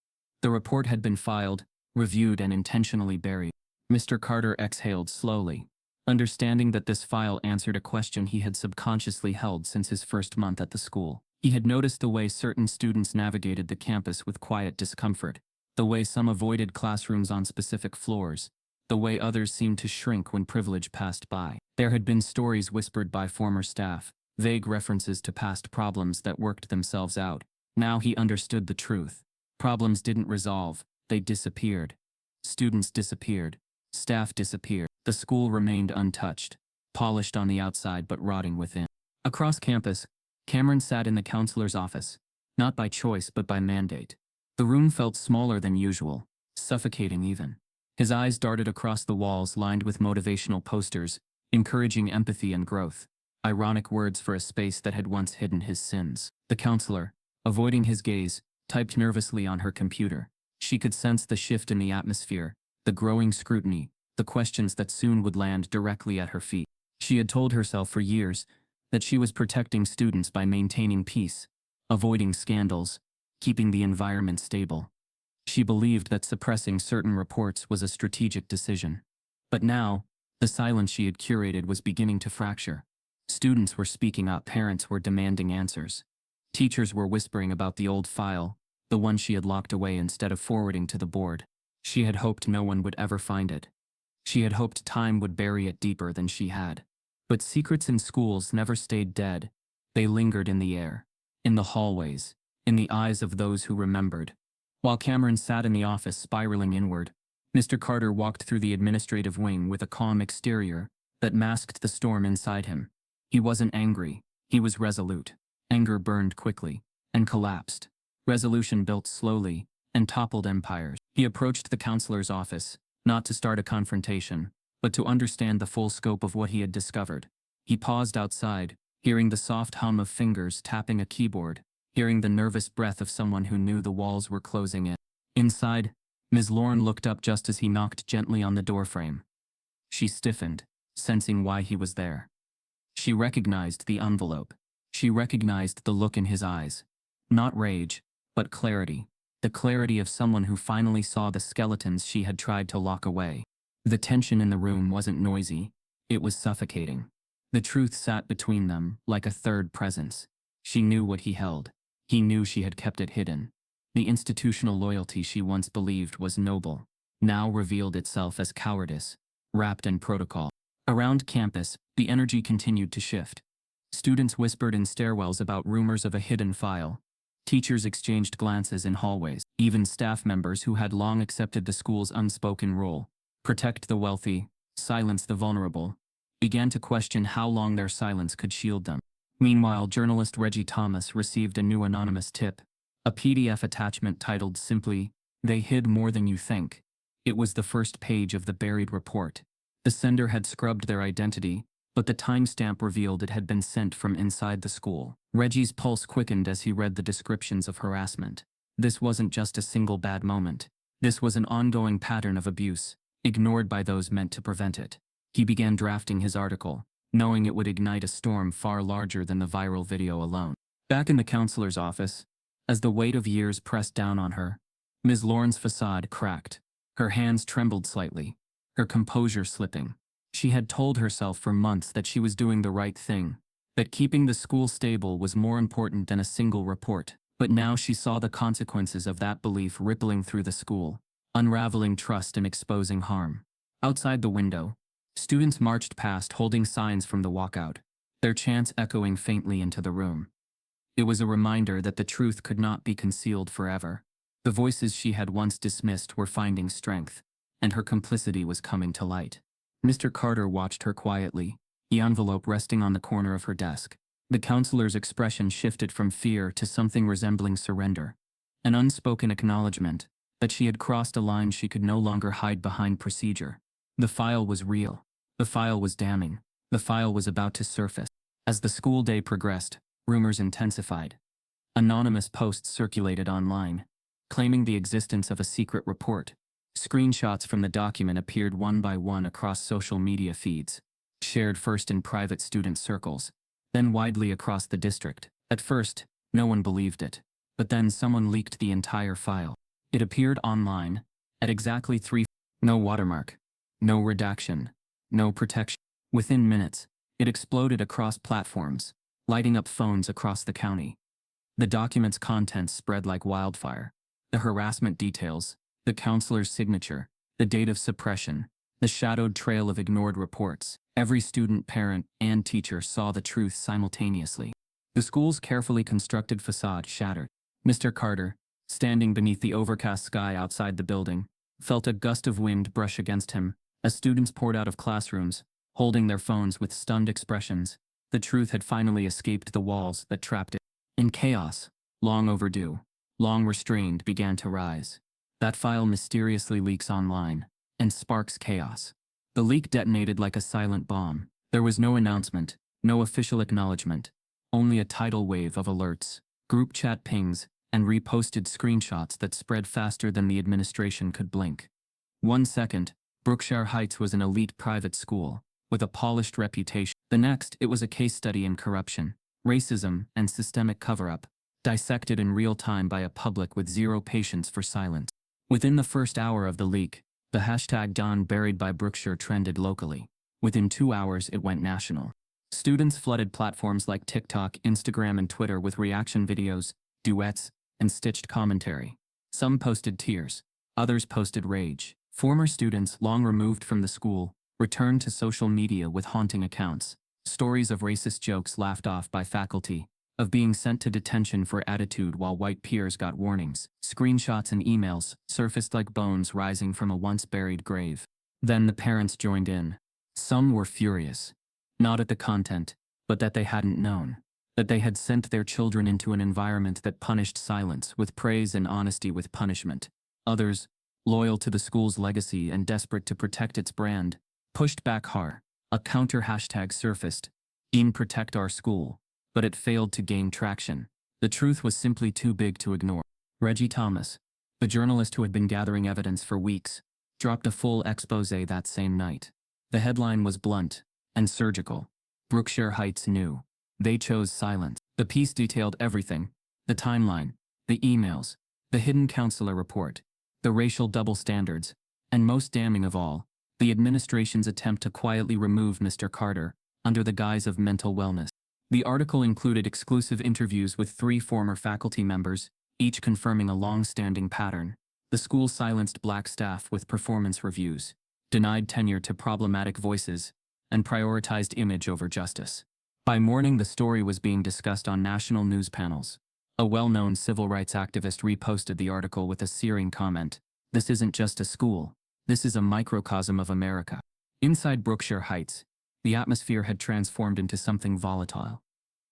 The report had been filed, reviewed, and intentionally buried. Mr. Carter exhaled slowly, understanding that this file answered a question he had subconsciously held since his first month at the school. He had noticed the way certain students navigated the campus with quiet discomfort, the way some avoided classrooms on specific floors, the way others seemed to shrink when privilege passed by. There had been stories whispered by former staff, vague references to past problems that worked themselves out. Now he understood the truth. Problems didn't resolve, they disappeared. Students disappeared. Staff disappeared. The school remained untouched, polished on the outside but rotting within. Across campus, Cameron sat in the counselor's office, not by choice but by mandate. The room felt smaller than usual, suffocating even. His eyes darted across the walls lined with motivational posters, encouraging empathy and growth. Ironic words for a space that had once hidden his sins. The counselor, avoiding his gaze, typed nervously on her computer. She could sense the shift in the atmosphere, the growing scrutiny, the questions that soon would land directly at her feet. She had told herself for years that she was protecting students by maintaining peace, avoiding scandals, keeping the environment stable. She believed that suppressing certain reports was a strategic decision. But now, the silence she had curated was beginning to fracture. Students were speaking up, parents were demanding answers. Teachers were whispering about the old file, the one she had locked away instead of forwarding to the board. She had hoped no one would ever find it. She had hoped time would bury it deeper than she had. But secrets in schools never stayed dead. They lingered in the air, in the hallways, in the eyes of those who remembered. While Cameron sat in the office spiraling inward, Mr. Carter walked through the administrative wing with a calm exterior that masked the storm inside him. He wasn't angry, he was resolute. Anger burned quickly and collapsed. Resolution built slowly and toppled empires. He approached the counselor's office, not to start a confrontation, but to understand the full scope of what he had discovered. He paused outside, hearing the soft hum of fingers tapping a keyboard, hearing the nervous breath of someone who knew the walls were closing in. Inside, Ms. Lorne looked up just as he knocked gently on the doorframe. She stiffened, sensing why he was there. She recognized the envelope. She recognized the look in his eyes. Not rage, but clarity. The clarity of someone who finally saw the skeletons she had tried to lock away. The tension in the room wasn't noisy. It was suffocating. The truth sat between them, like a third presence. She knew what he held. He knew she had kept it hidden. The institutional loyalty she once believed was noble, now revealed itself as cowardice, wrapped in protocol. Around campus, the energy continued to shift. Students whispered in stairwells about rumors of a hidden file. Teachers exchanged glances in hallways. Even staff members who had long accepted the school's unspoken role, protect the wealthy, silence the vulnerable, began to question how long their silence could shield them. Meanwhile, journalist Reggie Thomas received a new anonymous tip, a PDF attachment titled simply, "They hid more than you think." It was the first page of the buried report. The sender had scrubbed their identity, but the timestamp revealed it had been sent from inside the school. Reggie's pulse quickened as he read the descriptions of harassment. This wasn't just a single bad moment. This was an ongoing pattern of abuse, ignored by those meant to prevent it. He began drafting his article, knowing it would ignite a storm far larger than the viral video alone. Back in the counselor's office, as the weight of years pressed down on her, Ms. Lorne's facade cracked. Her hands trembled slightly, her composure slipping. She had told herself for months that she was doing the right thing, that keeping the school stable was more important than a single report. But now she saw the consequences of that belief rippling through the school, unraveling trust and exposing harm. Outside the window, students marched past holding signs from the walkout, their chants echoing faintly into the room. It was a reminder that the truth could not be concealed forever. The voices she had once dismissed were finding strength, and her complicity was coming to light. Mr. Carter watched her quietly, the envelope resting on the corner of her desk. The counselor's expression shifted from fear to something resembling surrender. An unspoken acknowledgement that she had crossed a line she could no longer hide behind procedure. The file was real. The file was damning. The file was about to surface. As the school day progressed, rumors intensified. Anonymous posts circulated online, claiming the existence of a secret report. Screenshots from the document appeared one by one across social media feeds, shared first in private student circles, then widely across the district. At first, no one believed it, but then someone leaked the entire file. It appeared online, at exactly 3. No watermark, no redaction, no protection. Within minutes, it exploded across platforms, lighting up phones across the county. The document's contents spread like wildfire. The harassment details, the counselor's signature, the date of suppression, the shadowed trail of ignored reports. Every student, parent, and teacher saw the truth simultaneously. The school's carefully constructed facade shattered. Mr. Carter, standing beneath the overcast sky outside the building, felt a gust of wind brush against him as students poured out of classrooms, holding their phones with stunned expressions. The truth had finally escaped the walls that trapped it. In chaos, long overdue, long restrained, began to rise. That file mysteriously leaks online and sparks chaos. The leak detonated like a silent bomb. There was no announcement, no official acknowledgement, only a tidal wave of alerts, group chat pings, and reposted screenshots that spread faster than the administration could blink. 1 second, Brookshire Heights was an elite private school, with a polished reputation. The next, it was a case study in corruption, racism, and systemic cover-up, dissected in real time by a public with zero patience for silence. Within the first hour of the leak, the hashtag Dawn Buried by Brookshire trended locally. Within 2 hours, it went national. Students flooded platforms like TikTok, Instagram, and Twitter with reaction videos, duets, and stitched commentary. Some posted tears, others posted rage. Former students, long removed from the school, returned to social media with haunting accounts. Stories of racist jokes laughed off by faculty, of being sent to detention for attitude while white peers got warnings. Screenshots and emails surfaced like bones rising from a once-buried grave. Then the parents joined in. Some were furious, not at the content, but that they hadn't known. That they had sent their children into an environment that punished silence with praise and honesty with punishment. Others, loyal to the school's legacy and desperate to protect its brand, pushed back hard. A counter hashtag surfaced, Dean Protect Our School, but it failed to gain traction. The truth was simply too big to ignore. Reggie Thomas, the journalist who had been gathering evidence for weeks, dropped a full expose that same night. The headline was blunt and surgical. Brookshire Heights knew. They chose silence. The piece detailed everything: the timeline, the emails, the hidden counselor report, the racial double standards, and most damning of all, the administration's attempt to quietly remove Mr. Carter under the guise of mental wellness. The article included exclusive interviews with 3 former faculty members, each confirming a long-standing pattern. The school silenced black staff with performance reviews, denied tenure to problematic voices, and prioritized image over justice. By morning, the story was being discussed on national news panels. A well-known civil rights activist reposted the article with a searing comment: "This isn't just a school. This is a microcosm of America." Inside Brookshire Heights, the atmosphere had transformed into something volatile.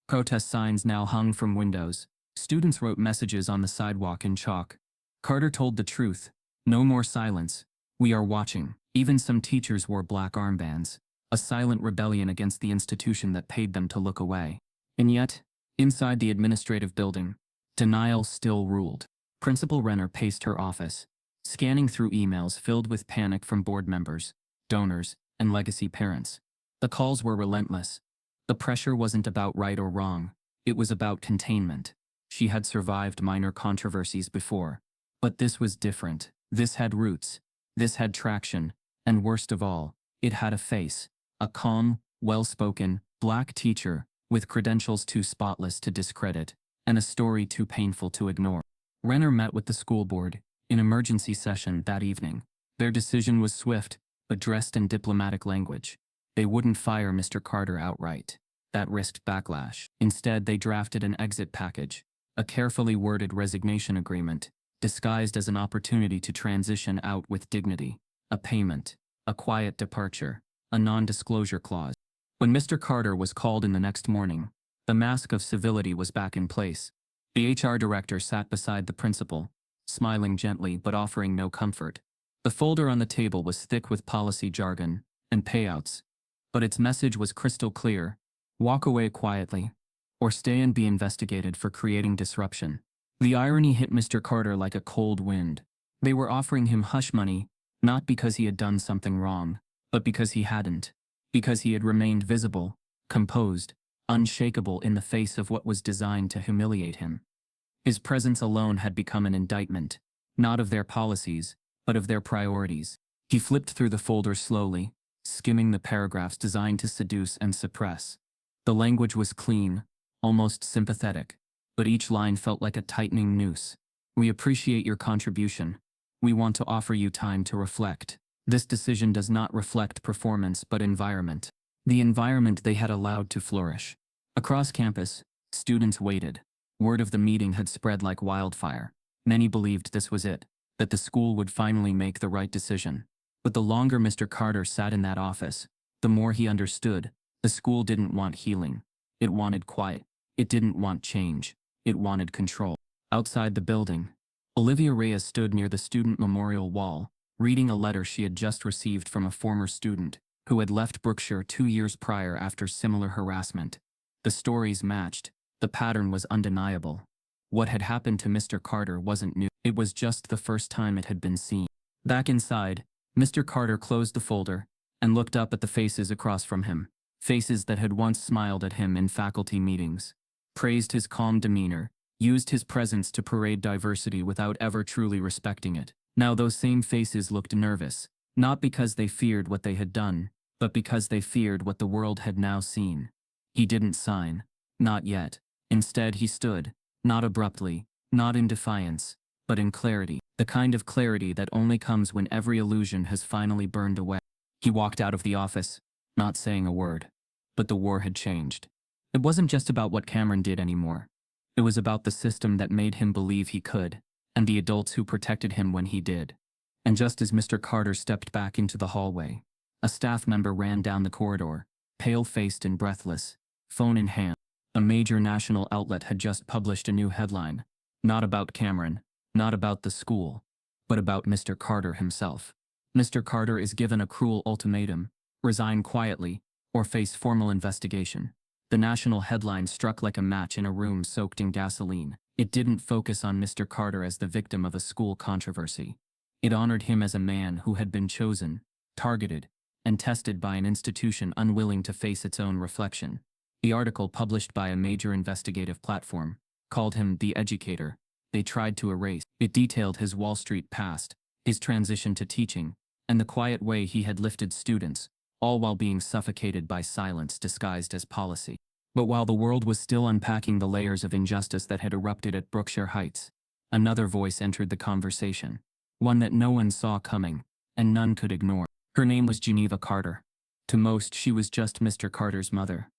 Protest signs now hung from windows. Students wrote messages on the sidewalk in chalk. Carter told the truth. No more silence. We are watching. Even some teachers wore black armbands, a silent rebellion against the institution that paid them to look away. And yet, inside the administrative building, denial still ruled. Principal Renner paced her office, scanning through emails filled with panic from board members, donors, and legacy parents. The calls were relentless. The pressure wasn't about right or wrong. It was about containment. She had survived minor controversies before. But this was different. This had roots. This had traction. And worst of all, it had a face. A calm, well-spoken, black teacher, with credentials too spotless to discredit, and a story too painful to ignore. Renner met with the school board, in emergency session that evening. Their decision was swift, but dressed in diplomatic language. They wouldn't fire Mr. Carter outright. That risked backlash. Instead, they drafted an exit package, a carefully worded resignation agreement, disguised as an opportunity to transition out with dignity, a payment, a quiet departure, a non-disclosure clause. When Mr. Carter was called in the next morning, the mask of civility was back in place. The HR director sat beside the principal, smiling gently but offering no comfort. The folder on the table was thick with policy jargon and payouts, but its message was crystal clear: walk away quietly, or stay and be investigated for creating disruption. The irony hit Mr. Carter like a cold wind. They were offering him hush money, not because he had done something wrong, but because he hadn't. Because he had remained visible, composed, unshakable in the face of what was designed to humiliate him. His presence alone had become an indictment, not of their policies, but of their priorities. He flipped through the folder slowly, skimming the paragraphs designed to seduce and suppress. The language was clean, almost sympathetic, but each line felt like a tightening noose. We appreciate your contribution. We want to offer you time to reflect. This decision does not reflect performance but environment. The environment they had allowed to flourish. Across campus, students waited. Word of the meeting had spread like wildfire. Many believed this was it, that the school would finally make the right decision. But the longer Mr. Carter sat in that office, the more he understood. The school didn't want healing. It wanted quiet. It didn't want change. It wanted control. Outside the building, Olivia Reyes stood near the student memorial wall, reading a letter she had just received from a former student who had left Brookshire 2 years prior after similar harassment. The stories matched. The pattern was undeniable. What had happened to Mr. Carter wasn't new. It was just the first time it had been seen. Back inside, Mr. Carter closed the folder and looked up at the faces across from him. Faces that had once smiled at him in faculty meetings, praised his calm demeanor, used his presence to parade diversity without ever truly respecting it. Now those same faces looked nervous, not because they feared what they had done, but because they feared what the world had now seen. He didn't sign. Not yet. Instead he stood, not abruptly, not in defiance, but in clarity. The kind of clarity that only comes when every illusion has finally burned away. He walked out of the office, not saying a word. But the war had changed. It wasn't just about what Cameron did anymore. It was about the system that made him believe he could, and the adults who protected him when he did. And just as Mr. Carter stepped back into the hallway, a staff member ran down the corridor, pale-faced and breathless, phone in hand. A major national outlet had just published a new headline. Not about Cameron, not about the school, but about Mr. Carter himself. Mr. Carter is given a cruel ultimatum: resign quietly, or face formal investigation. The national headline struck like a match in a room soaked in gasoline. It didn't focus on Mr. Carter as the victim of a school controversy. It honored him as a man who had been chosen, targeted, and tested by an institution unwilling to face its own reflection. The article, published by a major investigative platform, called him the educator they tried to erase. It detailed his Wall Street past, his transition to teaching, and the quiet way he had lifted students, all while being suffocated by silence disguised as policy. But while the world was still unpacking the layers of injustice that had erupted at Brookshire Heights, another voice entered the conversation, one that no one saw coming, and none could ignore. Her name was Geneva Carter. To most, she was just Mr. Carter's mother.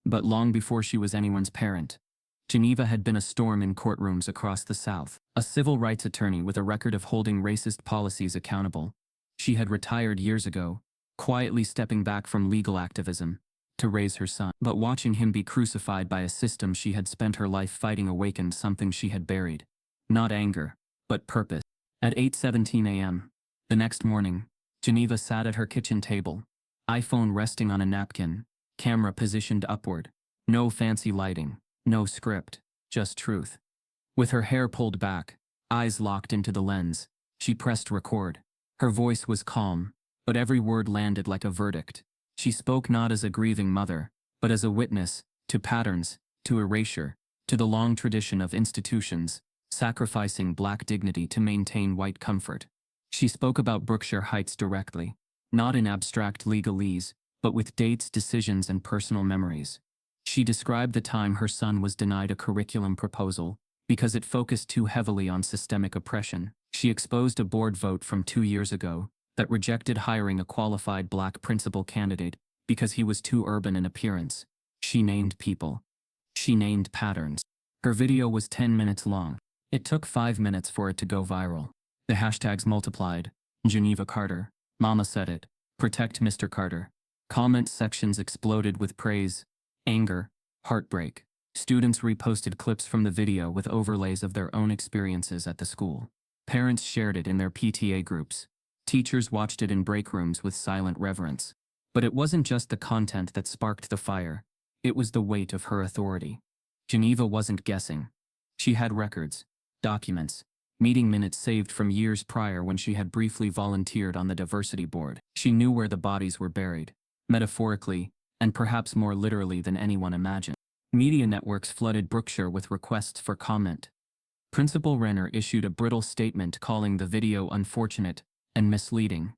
But long before she was anyone's parent, Geneva had been a storm in courtrooms across the South, a civil rights attorney with a record of holding racist policies accountable. She had retired years ago, quietly stepping back from legal activism to raise her son. But watching him be crucified by a system she had spent her life fighting awakened something she had buried. Not anger, but purpose. At 8:17 a.m. the next morning, Geneva sat at her kitchen table, iPhone resting on a napkin, camera positioned upward. No fancy lighting, no script, just truth. With her hair pulled back, eyes locked into the lens, she pressed record. Her voice was calm, but every word landed like a verdict. She spoke not as a grieving mother, but as a witness to patterns, to erasure, to the long tradition of institutions sacrificing black dignity to maintain white comfort. She spoke about Brookshire Heights directly, not in abstract legalese, but with dates, decisions, and personal memories. She described the time her son was denied a curriculum proposal because it focused too heavily on systemic oppression. She exposed a board vote from 2 years ago that rejected hiring a qualified black principal candidate because he was too urban in appearance. She named people. She named patterns. Her video was 10 minutes long. It took 5 minutes for it to go viral. The hashtags multiplied. Geneva Carter. Mama said it. Protect Mr. Carter. Comment sections exploded with praise, anger, heartbreak. Students reposted clips from the video with overlays of their own experiences at the school. Parents shared it in their PTA groups. Teachers watched it in break rooms with silent reverence. But it wasn't just the content that sparked the fire. It was the weight of her authority. Geneva wasn't guessing. She had records, documents, meeting minutes saved from years prior when she had briefly volunteered on the diversity board. She knew where the bodies were buried, metaphorically, and perhaps more literally than anyone imagined. Media networks flooded Brookshire with requests for comment. Principal Renner issued a brittle statement calling the video unfortunate and misleading.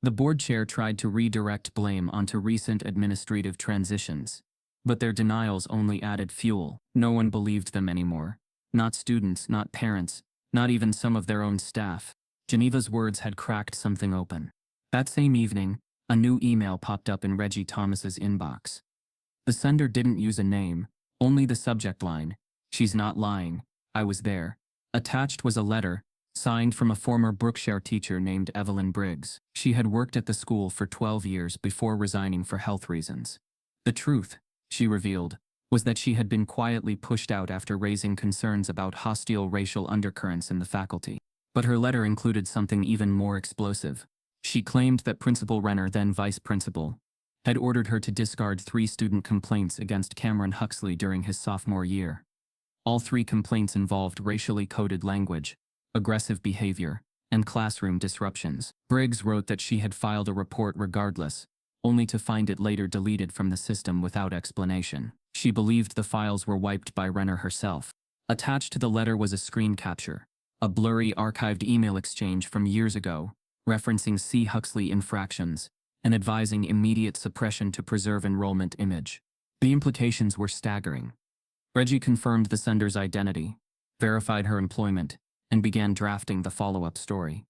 The board chair tried to redirect blame onto recent administrative transitions. But their denials only added fuel. No one believed them anymore. Not students, not parents, not even some of their own staff. Geneva's words had cracked something open. That same evening, a new email popped up in Reggie Thomas's inbox. The sender didn't use a name, only the subject line. "She's not lying. I was there." Attached was a letter, signed from a former Brookshire teacher named Evelyn Briggs. She had worked at the school for 12 years before resigning for health reasons. The truth, she revealed, was that she had been quietly pushed out after raising concerns about hostile racial undercurrents in the faculty. But her letter included something even more explosive. She claimed that Principal Renner, then vice principal, had ordered her to discard 3 student complaints against Cameron Huxley during his sophomore year. All 3 complaints involved racially coded language, aggressive behavior, and classroom disruptions. Briggs wrote that she had filed a report regardless, only to find it later deleted from the system without explanation. She believed the files were wiped by Renner herself. Attached to the letter was a screen capture, a blurry archived email exchange from years ago, referencing C. Huxley infractions and advising immediate suppression to preserve enrollment image. The implications were staggering. Reggie confirmed the sender's identity, verified her employment, and began drafting the follow-up story.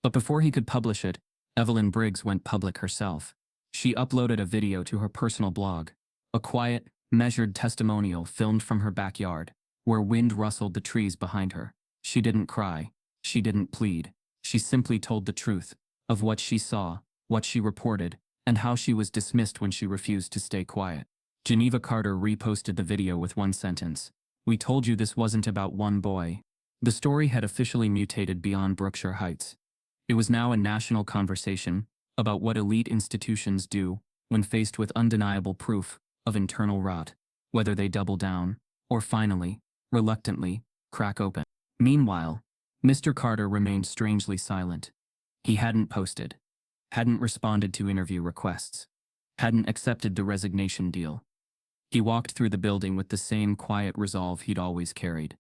But before he could publish it, Evelyn Briggs went public herself. She uploaded a video to her personal blog, a quiet, measured testimonial filmed from her backyard, where wind rustled the trees behind her. She didn't cry. She didn't plead. She simply told the truth of what she saw, what she reported, and how she was dismissed when she refused to stay quiet. Geneva Carter reposted the video with one sentence. "We told you this wasn't about one boy." The story had officially mutated beyond Brookshire Heights. It was now a national conversation about what elite institutions do when faced with undeniable proof of internal rot, whether they double down, or finally, reluctantly, crack open. Meanwhile, Mr. Carter remained strangely silent. He hadn't posted, hadn't responded to interview requests, hadn't accepted the resignation deal. He walked through the building with the same quiet resolve he'd always carried.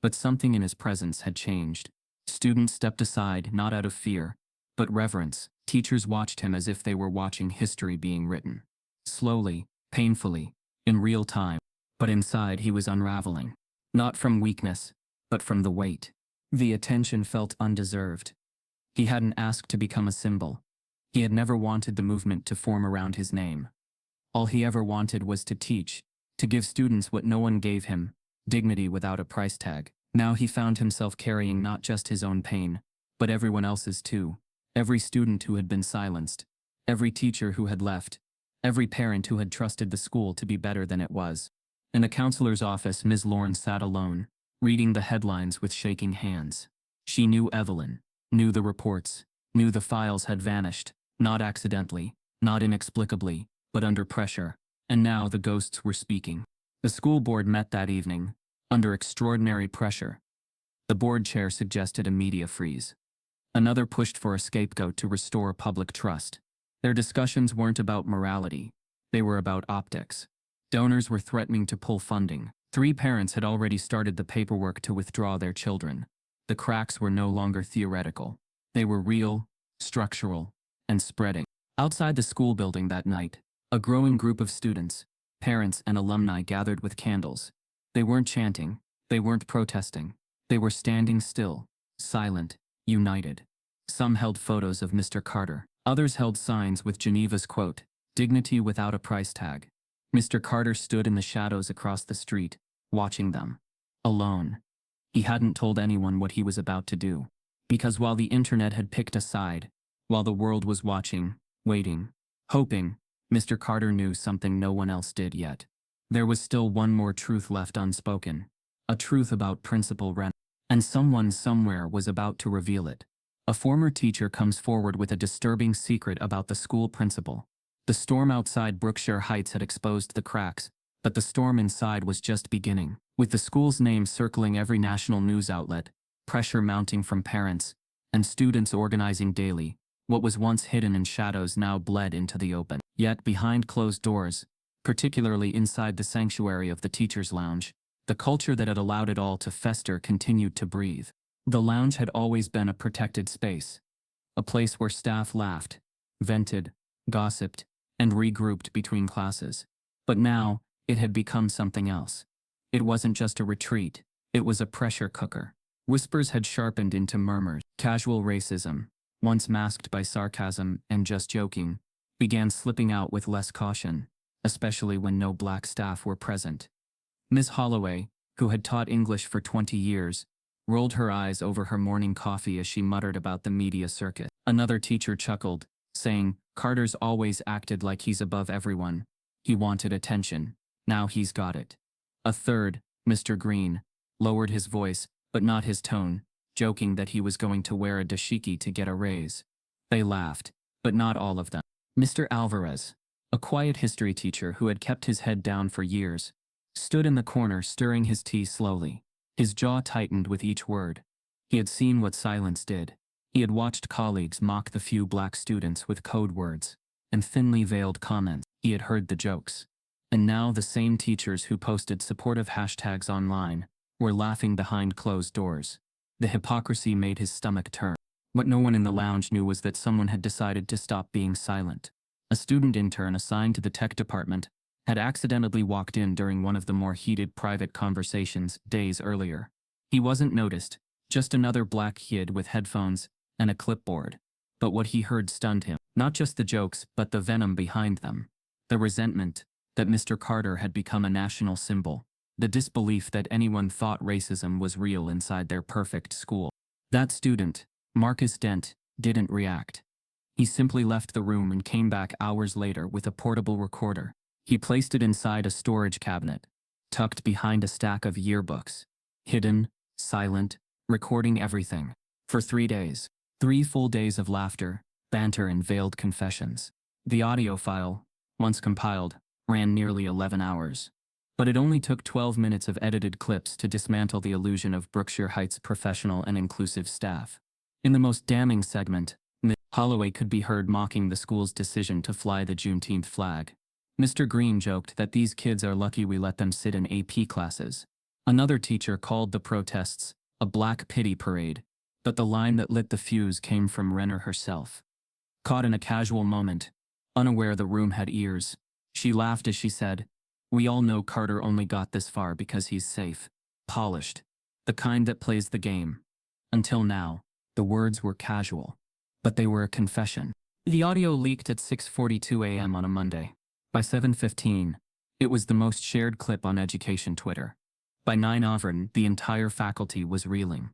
But something in his presence had changed. Students stepped aside not out of fear, but reverence. Teachers watched him as if they were watching history being written. Slowly, painfully, in real time. But inside he was unraveling. Not from weakness, but from the weight. The attention felt undeserved. He hadn't asked to become a symbol. He had never wanted the movement to form around his name. All he ever wanted was to teach, to give students what no one gave him, dignity without a price tag. Now he found himself carrying not just his own pain, but everyone else's too. Every student who had been silenced, every teacher who had left, every parent who had trusted the school to be better than it was. In the counselor's office, Ms. Lawrence sat alone, reading the headlines with shaking hands. She knew Evelyn, knew the reports, knew the files had vanished, not accidentally, not inexplicably, but under pressure, and now the ghosts were speaking. The school board met that evening, under extraordinary pressure. The board chair suggested a media freeze. Another pushed for a scapegoat to restore public trust. Their discussions weren't about morality. They were about optics. Donors were threatening to pull funding. 3 parents had already started the paperwork to withdraw their children. The cracks were no longer theoretical. They were real, structural, and spreading. Outside the school building that night, a growing group of students, parents, and alumni gathered with candles. They weren't chanting. They weren't protesting. They were standing still, silent, united. Some held photos of Mr. Carter. Others held signs with Geneva's quote, "Dignity without a price tag." Mr. Carter stood in the shadows across the street, watching them. Alone. He hadn't told anyone what he was about to do. Because while the internet had picked a side, while the world was watching, waiting, hoping, Mr. Carter knew something no one else did yet. There was still one more truth left unspoken. A truth about Principal Wren. And someone somewhere was about to reveal it. A former teacher comes forward with a disturbing secret about the school principal. The storm outside Brookshire Heights had exposed the cracks, but the storm inside was just beginning. With the school's name circling every national news outlet, pressure mounting from parents, and students organizing daily, what was once hidden in shadows now bled into the open. Yet behind closed doors, particularly inside the sanctuary of the teacher's lounge, the culture that had allowed it all to fester continued to breathe. The lounge had always been a protected space, a place where staff laughed, vented, gossiped, and regrouped between classes. But now, it had become something else. It wasn't just a retreat, it was a pressure cooker. Whispers had sharpened into murmurs. Casual racism, once masked by sarcasm and just joking, began slipping out with less caution, especially when no black staff were present. Miss Holloway, who had taught English for 20 years, rolled her eyes over her morning coffee as she muttered about the media circus. Another teacher chuckled, saying, "Carter's always acted like he's above everyone. He wanted attention. Now he's got it." A third, Mr. Green, lowered his voice, but not his tone, joking that he was going to wear a dashiki to get a raise. They laughed, but not all of them. Mr. Alvarez, a quiet history teacher who had kept his head down for years, stood in the corner stirring his tea slowly. His jaw tightened with each word. He had seen what silence did. He had watched colleagues mock the few black students with code words and thinly veiled comments. He had heard the jokes. And now the same teachers who posted supportive hashtags online were laughing behind closed doors. The hypocrisy made his stomach turn. What no one in the lounge knew was that someone had decided to stop being silent. A student intern assigned to the tech department had accidentally walked in during one of the more heated private conversations days earlier. He wasn't noticed, just another black kid with headphones and a clipboard. But what he heard stunned him. Not just the jokes, but the venom behind them. The resentment that Mr. Carter had become a national symbol. The disbelief that anyone thought racism was real inside their perfect school. That student, Marcus Dent, didn't react. He simply left the room and came back hours later with a portable recorder. He placed it inside a storage cabinet, tucked behind a stack of yearbooks. Hidden, silent, recording everything. For 3 days. 3 full days of laughter, banter and veiled confessions. The audio file, once compiled, ran nearly 11 hours. But it only took 12 minutes of edited clips to dismantle the illusion of Brookshire Heights' professional and inclusive staff. In the most damning segment, Miss Holloway could be heard mocking the school's decision to fly the Juneteenth flag. Mr. Green joked that these kids are lucky we let them sit in AP classes. Another teacher called the protests a black pity parade, but the line that lit the fuse came from Renner herself. Caught in a casual moment, unaware the room had ears, she laughed as she said, "We all know Carter only got this far because he's safe, polished, the kind that plays the game." Until now, the words were casual, but they were a confession. The audio leaked at 6:42 a.m. on a Monday. By 7:15, it was the most shared clip on education Twitter. By 9:00, the entire faculty was reeling.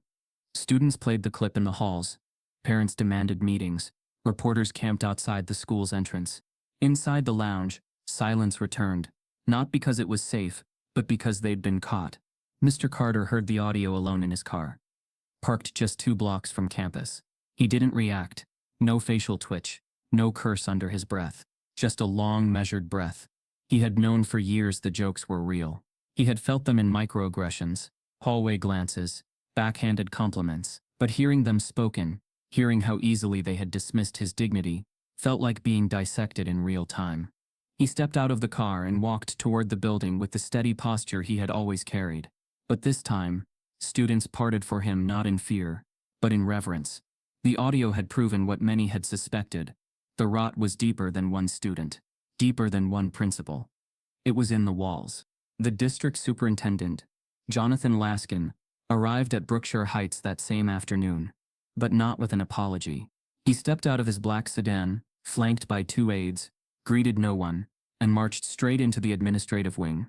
Students played the clip in the halls. Parents demanded meetings. Reporters camped outside the school's entrance. Inside the lounge, silence returned, not because it was safe, but because they'd been caught. Mr. Carter heard the audio alone in his car. Parked just 2 blocks from campus. He didn't react. No facial twitch. No curse under his breath. Just a long, measured breath. He had known for years the jokes were real. He had felt them in microaggressions, hallway glances, backhanded compliments. But hearing them spoken, hearing how easily they had dismissed his dignity, felt like being dissected in real time. He stepped out of the car and walked toward the building with the steady posture he had always carried. But this time, students parted for him not in fear, but in reverence. The audio had proven what many had suspected. The rot was deeper than one student, deeper than one principal. It was in the walls. The district superintendent, Jonathan Laskin, arrived at Brookshire Heights that same afternoon, but not with an apology. He stepped out of his black sedan, flanked by 2 aides, greeted no one, and marched straight into the administrative wing.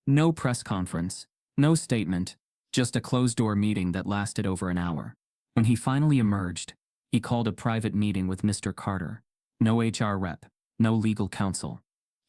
No press conference, no statement, just a closed-door meeting that lasted over an hour. When he finally emerged, he called a private meeting with Mr. Carter. No HR rep, no legal counsel.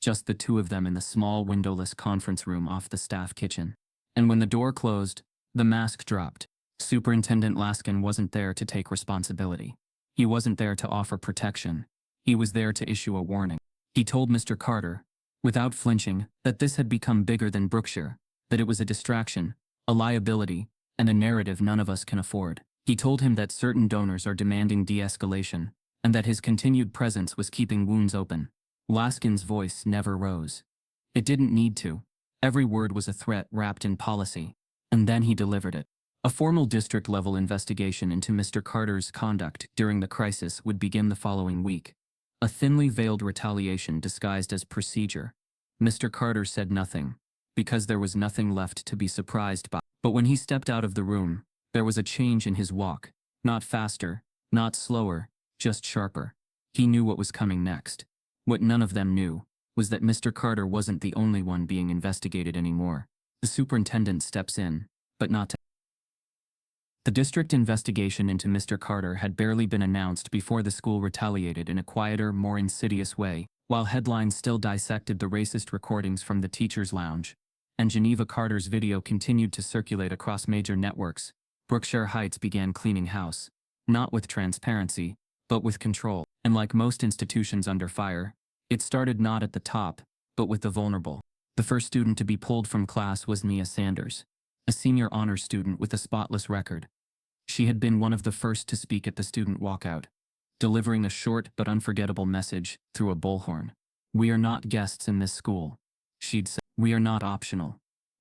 just the two of them in the small windowless conference room off the staff kitchen. And when the door closed, the mask dropped. Superintendent Laskin wasn't there to take responsibility. He wasn't there to offer protection. He was there to issue a warning. He told Mr. Carter, without flinching, that this had become bigger than Brookshire, that it was a distraction, a liability, and a narrative none of us can afford. He told him that certain donors are demanding de-escalation, and that his continued presence was keeping wounds open. Laskin's voice never rose. It didn't need to. Every word was a threat wrapped in policy. And then he delivered it. A formal district-level investigation into Mr. Carter's conduct during the crisis would begin the following week. A thinly veiled retaliation disguised as procedure. Mr. Carter said nothing, because there was nothing left to be surprised by. But when he stepped out of the room, there was a change in his walk. Not faster, not slower, just sharper. He knew what was coming next. What none of them knew was that Mr. Carter wasn't the only one being investigated anymore. The superintendent steps in, but not to. The district investigation into Mr. Carter had barely been announced before the school retaliated in a quieter, more insidious way, while headlines still dissected the racist recordings from the teacher's lounge, and Geneva Carter's video continued to circulate across major networks. Brookshire Heights began cleaning house, not with transparency, but with control. And like most institutions under fire, it started not at the top, but with the vulnerable. The first student to be pulled from class was Nia Sanders, a senior honors student with a spotless record. She had been one of the first to speak at the student walkout, delivering a short but unforgettable message through a bullhorn. "We are not guests in this school," she'd said. "We are not optional."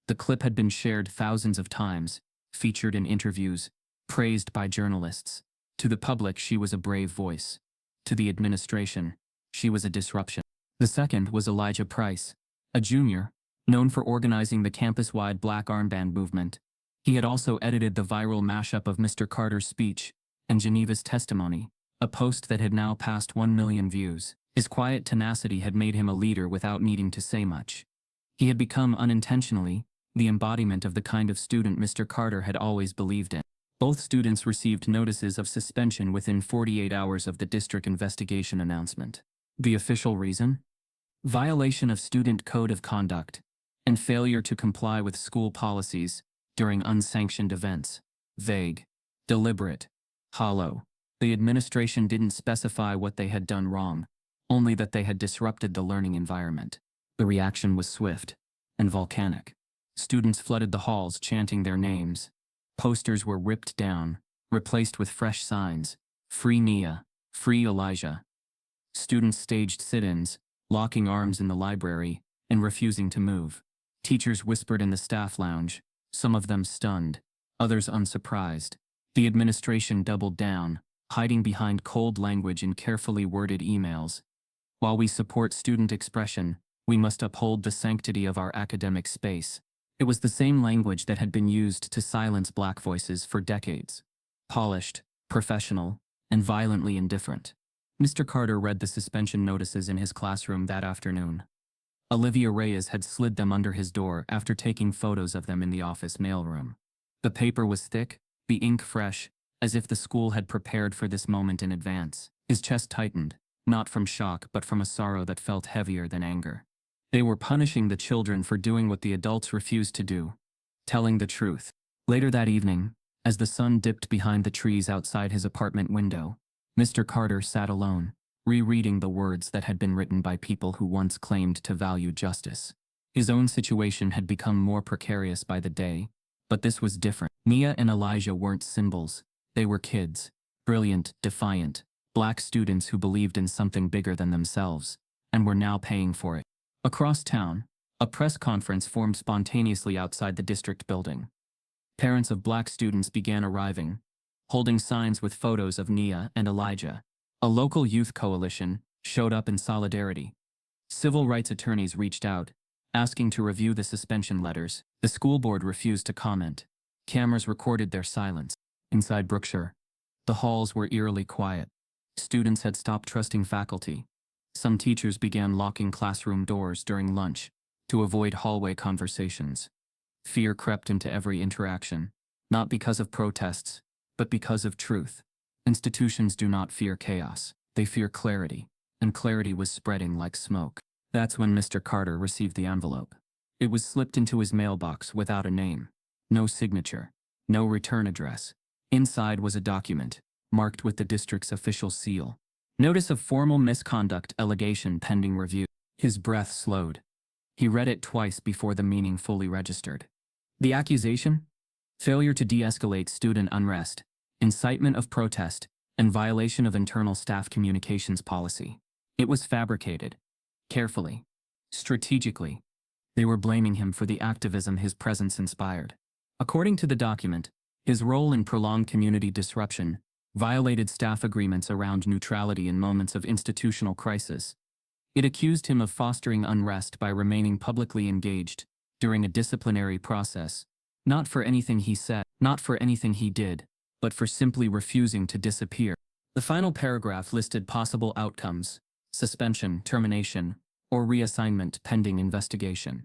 The clip had been shared thousands of times, featured in interviews, praised by journalists. To the public, she was a brave voice. To the administration, she was a disruption. The second was Elijah Price, a junior, known for organizing the campus-wide Black Armband movement. He had also edited the viral mashup of Mr. Carter's speech and Geneva's testimony, a post that had now passed 1 million views. His quiet tenacity had made him a leader without needing to say much. He had become unintentionally the embodiment of the kind of student Mr. Carter had always believed in. Both students received notices of suspension within 48 hours of the district investigation announcement. The official reason? Violation of student code of conduct and failure to comply with school policies during unsanctioned events. Vague, deliberate, hollow. The administration didn't specify what they had done wrong, only that they had disrupted the learning environment. The reaction was swift and volcanic. Students flooded the halls chanting their names. Posters were ripped down, replaced with fresh signs: "Free Nia, free Elijah." Students staged sit-ins, locking arms in the library and refusing to move. Teachers whispered in the staff lounge, some of them stunned, others unsurprised. The administration doubled down, hiding behind cold language in carefully worded emails. "While we support student expression, we must uphold the sanctity of our academic space." It was the same language that had been used to silence Black voices for decades. Polished, professional, and violently indifferent. Mr. Carter read the suspension notices in his classroom that afternoon. Olivia Reyes had slid them under his door after taking photos of them in the office mailroom. The paper was thick, the ink fresh, as if the school had prepared for this moment in advance. His chest tightened, not from shock but from a sorrow that felt heavier than anger. They were punishing the children for doing what the adults refused to do, telling the truth. Later that evening, as the sun dipped behind the trees outside his apartment window, Mr. Carter sat alone, rereading the words that had been written by people who once claimed to value justice. His own situation had become more precarious by the day, but this was different. Nia and Elijah weren't symbols. They were kids, brilliant, defiant, Black students who believed in something bigger than themselves, and were now paying for it. Across town, a press conference formed spontaneously outside the district building. Parents of Black students began arriving, holding signs with photos of Nia and Elijah. A local youth coalition showed up in solidarity. Civil rights attorneys reached out, asking to review the suspension letters. The school board refused to comment. Cameras recorded their silence. Inside Brookshire, the halls were eerily quiet. Students had stopped trusting faculty. Some teachers began locking classroom doors during lunch to avoid hallway conversations. Fear crept into every interaction, not because of protests, but because of truth. Institutions do not fear chaos, they fear clarity, and clarity was spreading like smoke. That's when Mr. Carter received the envelope. It was slipped into his mailbox without a name, no signature, no return address. Inside was a document, marked with the district's official seal. Notice of formal misconduct allegation pending review. His breath slowed. He read it twice before the meaning fully registered. The accusation? Failure to de-escalate student unrest, incitement of protest, and violation of internal staff communications policy. It was fabricated. Carefully. Strategically. They were blaming him for the activism his presence inspired. According to the document, his role in prolonged community disruption violated staff agreements around neutrality in moments of institutional crisis. It accused him of fostering unrest by remaining publicly engaged during a disciplinary process, not for anything he said, not for anything he did, but for simply refusing to disappear. The final paragraph listed possible outcomes: suspension, termination, or reassignment pending investigation.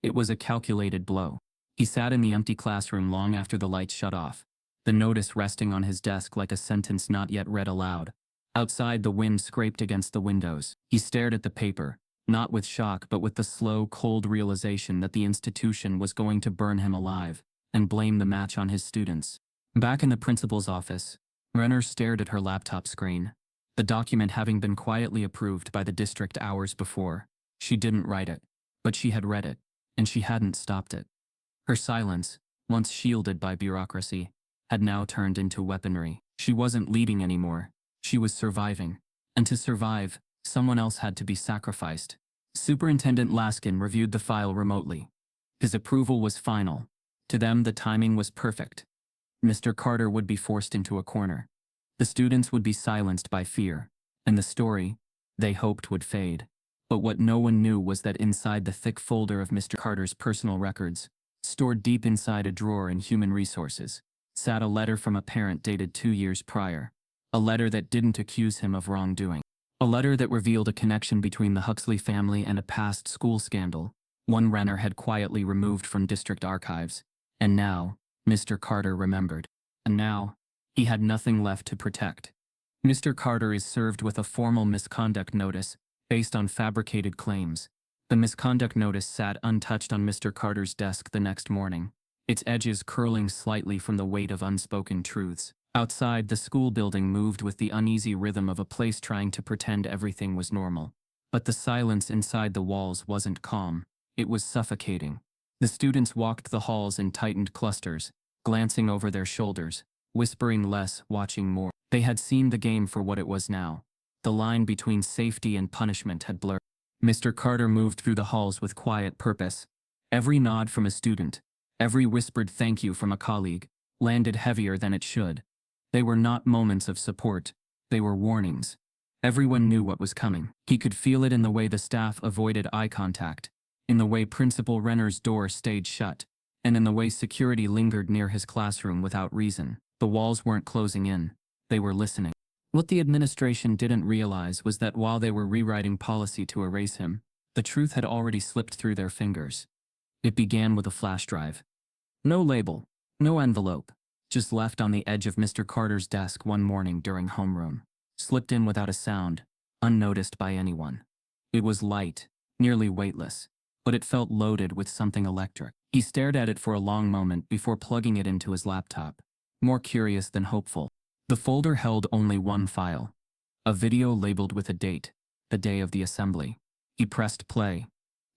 It was a calculated blow. He sat in the empty classroom long after the lights shut off, the notice resting on his desk like a sentence not yet read aloud. Outside, the wind scraped against the windows. He stared at the paper, not with shock but with the slow, cold realization that the institution was going to burn him alive and blame the match on his students. Back in the principal's office, Renner stared at her laptop screen. The document having been quietly approved by the district hours before. She didn't write it, but she had read it, and she hadn't stopped it. Her silence, once shielded by bureaucracy, had now turned into weaponry. She wasn't leading anymore. She was surviving. And to survive, someone else had to be sacrificed. Superintendent Laskin reviewed the file remotely. His approval was final. To them, the timing was perfect. Mr. Carter would be forced into a corner. The students would be silenced by fear, and the story, they hoped, would fade. But what no one knew was that inside the thick folder of Mr. Carter's personal records, stored deep inside a drawer in Human Resources, sat a letter from a parent dated 2 years prior. A letter that didn't accuse him of wrongdoing. A letter that revealed a connection between the Huxley family and a past school scandal, one Renner had quietly removed from district archives. And now, Mr. Carter remembered. And now, he had nothing left to protect. Mr. Carter is served with a formal misconduct notice based on fabricated claims. The misconduct notice sat untouched on Mr. Carter's desk the next morning, its edges curling slightly from the weight of unspoken truths. Outside, the school building moved with the uneasy rhythm of a place trying to pretend everything was normal. But the silence inside the walls wasn't calm. It was suffocating. The students walked the halls in tightened clusters, glancing over their shoulders, whispering less, watching more. They had seen the game for what it was now. The line between safety and punishment had blurred. Mr. Carter moved through the halls with quiet purpose. Every nod from a student, every whispered thank you from a colleague, landed heavier than it should. They were not moments of support. They were warnings. Everyone knew what was coming. He could feel it in the way the staff avoided eye contact, in the way Principal Renner's door stayed shut, and in the way security lingered near his classroom without reason. The walls weren't closing in. They were listening. What the administration didn't realize was that while they were rewriting policy to erase him, the truth had already slipped through their fingers. It began with a flash drive. No label, no envelope, just left on the edge of Mr. Carter's desk one morning during homeroom. Slipped in without a sound, unnoticed by anyone. It was light, nearly weightless, but it felt loaded with something electric. He stared at it for a long moment before plugging it into his laptop, more curious than hopeful. The folder held only one file, a video labeled with a date, the day of the assembly. He pressed play.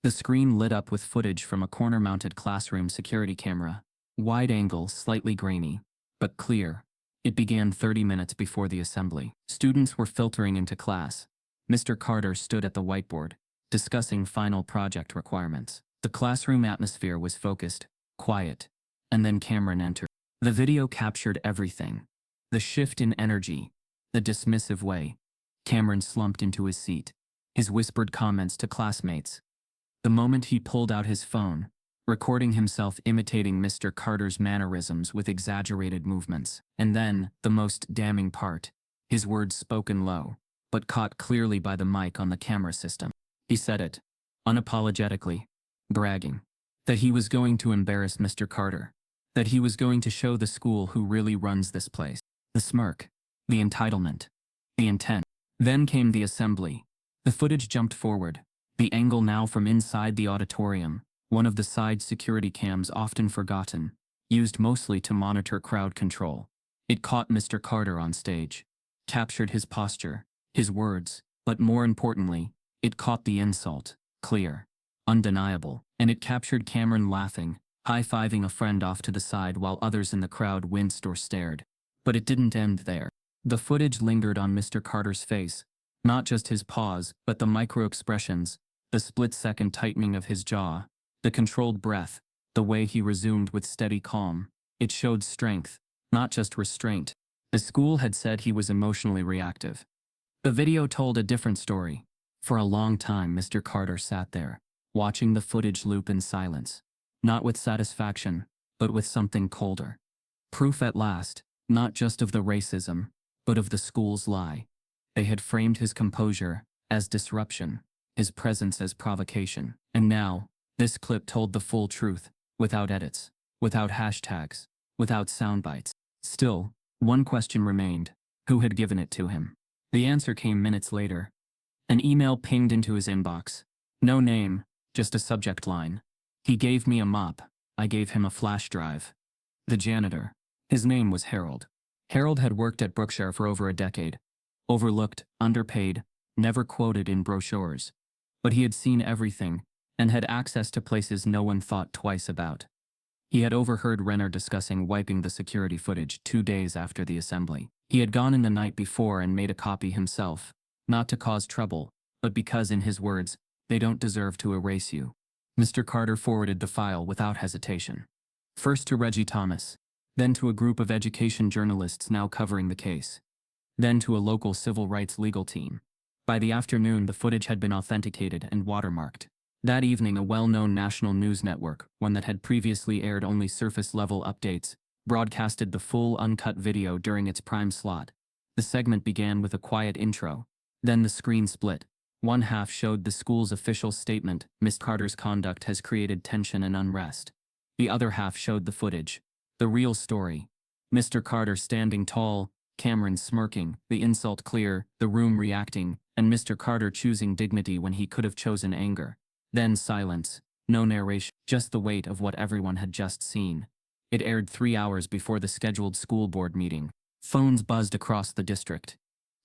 The screen lit up with footage from a corner-mounted classroom security camera. Wide angle, slightly grainy, but clear. It began 30 minutes before the assembly. Students were filtering into class. Mr. Carter stood at the whiteboard, discussing final project requirements. The classroom atmosphere was focused, quiet, and then Cameron entered. The video captured everything. The shift in energy, the dismissive way. Cameron slumped into his seat, his whispered comments to classmates. The moment he pulled out his phone, recording himself imitating Mr. Carter's mannerisms with exaggerated movements. And then, the most damning part, his words spoken low, but caught clearly by the mic on the camera system. He said it, unapologetically, bragging, that he was going to embarrass Mr. Carter, that he was going to show the school who really runs this place. The smirk, the entitlement, the intent. Then came the assembly. The footage jumped forward. The angle now from inside the auditorium, one of the side security cams often forgotten, used mostly to monitor crowd control. It caught Mr. Carter on stage, captured his posture, his words, but more importantly, it caught the insult, clear, undeniable, and it captured Cameron laughing, high-fiving a friend off to the side while others in the crowd winced or stared. But it didn't end there. The footage lingered on Mr. Carter's face, not just his pause, but the micro-expressions, the split-second tightening of his jaw, the controlled breath, the way he resumed with steady calm. It showed strength, not just restraint. The school had said he was emotionally reactive. The video told a different story. For a long time, Mr. Carter sat there, watching the footage loop in silence. Not with satisfaction, but with something colder. Proof at last, not just of the racism, but of the school's lie. They had framed his composure as disruption, his presence as provocation. And now, this clip told the full truth, without edits, without hashtags, without soundbites. Still, one question remained: who had given it to him? The answer came minutes later. An email pinged into his inbox. No name, just a subject line. He gave me a mop, I gave him a flash drive. The janitor. His name was Harold. Harold had worked at Brookshire for over a decade. Overlooked, underpaid, never quoted in brochures. But he had seen everything, and had access to places no one thought twice about. He had overheard Renner discussing wiping the security footage 2 days after the assembly. He had gone in the night before and made a copy himself, not to cause trouble, but because, in his words, they don't deserve to erase you. Mr. Carter forwarded the file without hesitation. First to Reggie Thomas, then to a group of education journalists now covering the case, then to a local civil rights legal team. By the afternoon, the footage had been authenticated and watermarked. That evening, a well-known national news network, one that had previously aired only surface-level updates, broadcasted the full uncut video during its prime slot. The segment began with a quiet intro. Then the screen split. One half showed the school's official statement, Miss Carter's conduct has created tension and unrest. The other half showed the footage. The real story. Mr. Carter standing tall, Cameron smirking, the insult clear, the room reacting, and Mr. Carter choosing dignity when he could have chosen anger. Then silence, no narration, just the weight of what everyone had just seen. It aired 3 hours before the scheduled school board meeting. Phones buzzed across the district.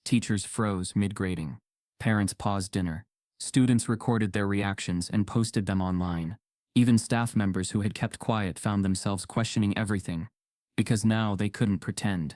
Teachers froze mid-grading. Parents paused dinner. Students recorded their reactions and posted them online. Even staff members who had kept quiet found themselves questioning everything. Because now they couldn't pretend.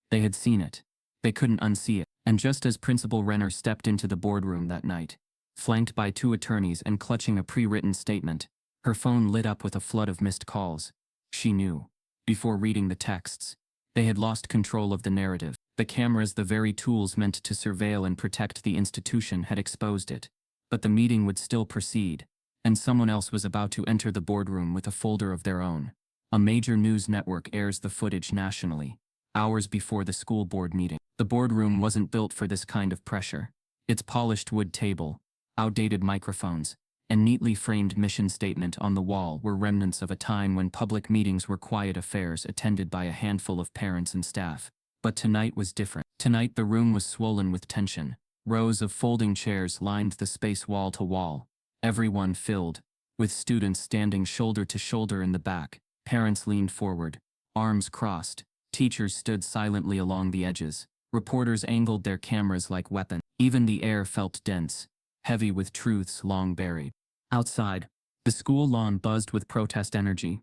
They had seen it. They couldn't unsee it. And just as Principal Renner stepped into the boardroom that night, flanked by 2 attorneys and clutching a pre-written statement, her phone lit up with a flood of missed calls. She knew, before reading the texts, they had lost control of the narrative. The cameras, the very tools meant to surveil and protect the institution, had exposed it. But the meeting would still proceed, and someone else was about to enter the boardroom with a folder of their own. A major news network airs the footage nationally, hours before the school board meeting. The boardroom wasn't built for this kind of pressure. Its polished wood table, outdated microphones, and neatly framed mission statement on the wall were remnants of a time when public meetings were quiet affairs attended by a handful of parents and staff. But tonight was different. Tonight the room was swollen with tension. Rows of folding chairs lined the space wall to wall, everyone filled, with students standing shoulder to shoulder in the back. Parents leaned forward, arms crossed. Teachers stood silently along the edges. Reporters angled their cameras like weapons. Even the air felt dense, heavy with truths long buried. Outside, the school lawn buzzed with protest energy.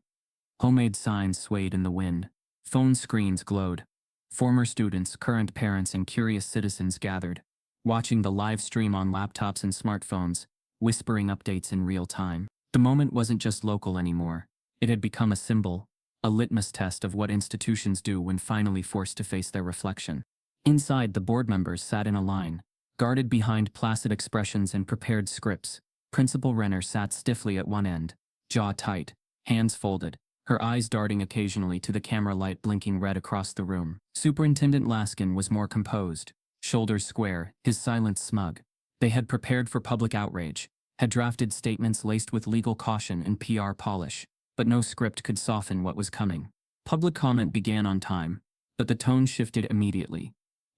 Homemade signs swayed in the wind. Phone screens glowed. Former students, current parents, and curious citizens gathered, watching the live stream on laptops and smartphones, whispering updates in real time. The moment wasn't just local anymore. It had become a symbol, a litmus test of what institutions do when finally forced to face their reflection. Inside, the board members sat in a line, guarded behind placid expressions and prepared scripts. Principal Renner sat stiffly at one end, jaw tight, hands folded, her eyes darting occasionally to the camera light blinking red across the room. Superintendent Laskin was more composed, shoulders square, his silence smug. They had prepared for public outrage, had drafted statements laced with legal caution and PR polish, but no script could soften what was coming. Public comment began on time, but the tone shifted immediately.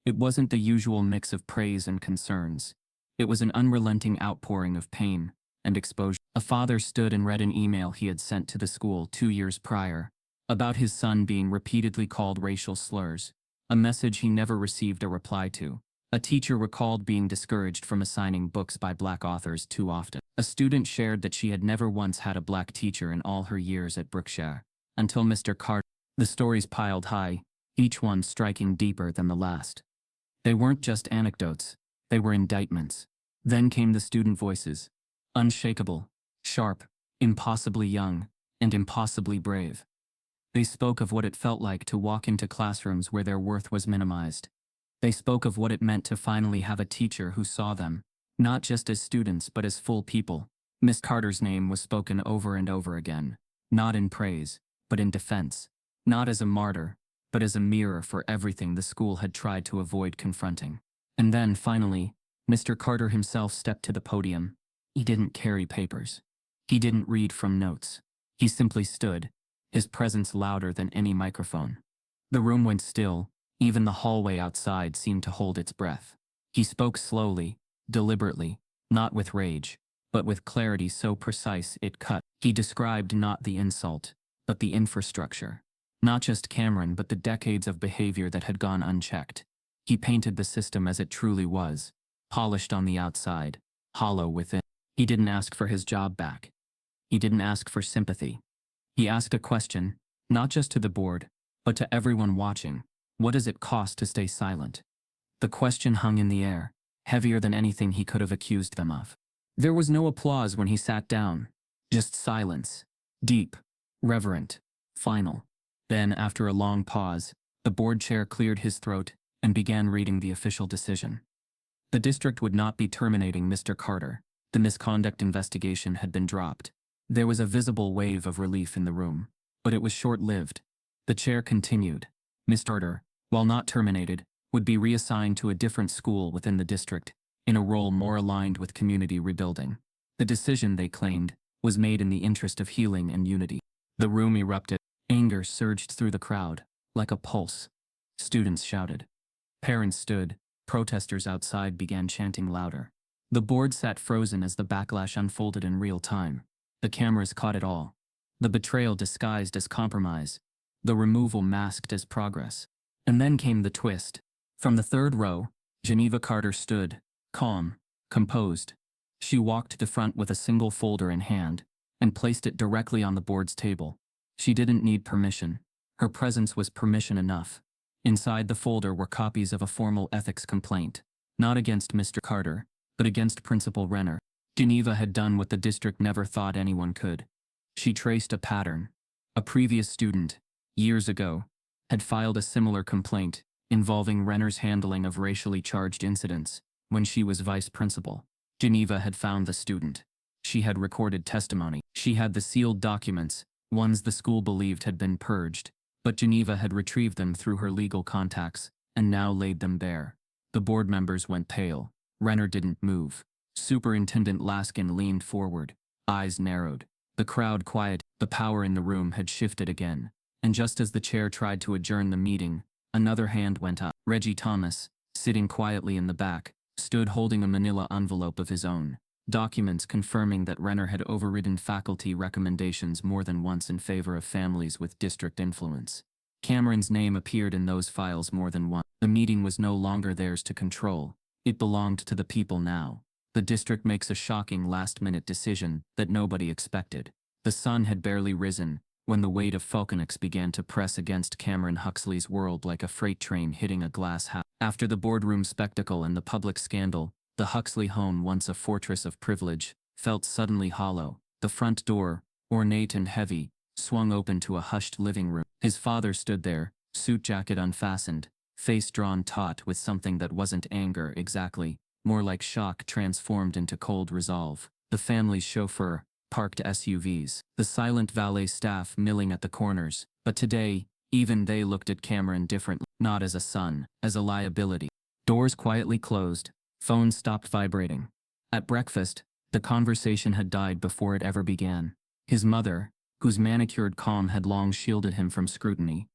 It wasn't the usual mix of praise and concerns. It was an unrelenting outpouring of pain and exposure. A father stood and read an email he had sent to the school 2 years prior about his son being repeatedly called racial slurs, a message he never received a reply to. A teacher recalled being discouraged from assigning books by black authors too often. A student shared that she had never once had a black teacher in all her years at Brookshire, until Mr. Carter. The stories piled high, each one striking deeper than the last. They weren't just anecdotes, they were indictments. Then came the student voices, unshakable, sharp, impossibly young, and impossibly brave. They spoke of what it felt like to walk into classrooms where their worth was minimized. They spoke of what it meant to finally have a teacher who saw them, not just as students but as full people. Miss Carter's name was spoken over and over again, not in praise, but in defense, not as a martyr, but as a mirror for everything the school had tried to avoid confronting. And then, finally, Mr. Carter himself stepped to the podium. He didn't carry papers. He didn't read from notes. He simply stood, his presence louder than any microphone. The room went still, even the hallway outside seemed to hold its breath. He spoke slowly, deliberately, not with rage, but with clarity so precise it cut. He described not the insult, but the infrastructure. Not just Cameron but the decades of behavior that had gone unchecked. He painted the system as it truly was, polished on the outside, hollow within. He didn't ask for his job back. He didn't ask for sympathy. He asked a question, not just to the board, but to everyone watching. What does it cost to stay silent? The question hung in the air, heavier than anything he could have accused them of. There was no applause when he sat down, just silence, deep, reverent, final. Then, after a long pause, the board chair cleared his throat and began reading the official decision. The district would not be terminating Mr. Carter. The misconduct investigation had been dropped. There was a visible wave of relief in the room, but it was short-lived. The chair continued. Mr. Carter, while not terminated, would be reassigned to a different school within the district, in a role more aligned with community rebuilding. The decision, they claimed, was made in the interest of healing and unity. The room erupted. Anger surged through the crowd, like a pulse. Students shouted. Parents stood. Protesters outside began chanting louder. The board sat frozen as the backlash unfolded in real time. The cameras caught it all. The betrayal disguised as compromise. The removal masked as progress. And then came the twist. From the third row, Geneva Carter stood, calm, composed. She walked to the front with a single folder in hand, and placed it directly on the board's table. She didn't need permission. Her presence was permission enough. Inside the folder were copies of a formal ethics complaint, not against Mr. Carter, but against Principal Renner. Geneva had done what the district never thought anyone could. She traced a pattern. A previous student, years ago, had filed a similar complaint involving Renner's handling of racially charged incidents when she was vice principal. Geneva had found the student. She had recorded testimony. She had the sealed documents, ones the school believed had been purged, but Geneva had retrieved them through her legal contacts and now laid them bare. The board members went pale. Renner didn't move. Superintendent Laskin leaned forward, eyes narrowed. The crowd quieted. The power in the room had shifted again, and just as the chair tried to adjourn the meeting, another hand went up. Reggie Thomas, sitting quietly in the back, stood holding a manila envelope of his own. Documents confirming that Renner had overridden faculty recommendations more than once in favor of families with district influence. Cameron's name appeared in those files more than once. The meeting was no longer theirs to control. It belonged to the people now. The district makes a shocking last-minute decision that nobody expected. The sun had barely risen when the weight of Falconix began to press against Cameron Huxley's world like a freight train hitting a glass house. After the boardroom spectacle and the public scandal, the Huxley home, once a fortress of privilege, felt suddenly hollow. The front door, ornate and heavy, swung open to a hushed living room. His father stood there, suit jacket unfastened, face drawn taut with something that wasn't anger exactly, more like shock transformed into cold resolve. The family's chauffeur, parked SUVs. The silent valet staff milling at the corners. But today, even they looked at Cameron differently, not as a son, as a liability. Doors quietly closed. Phones stopped vibrating. At breakfast, the conversation had died before it ever began. His mother, whose manicured calm had long shielded him from scrutiny,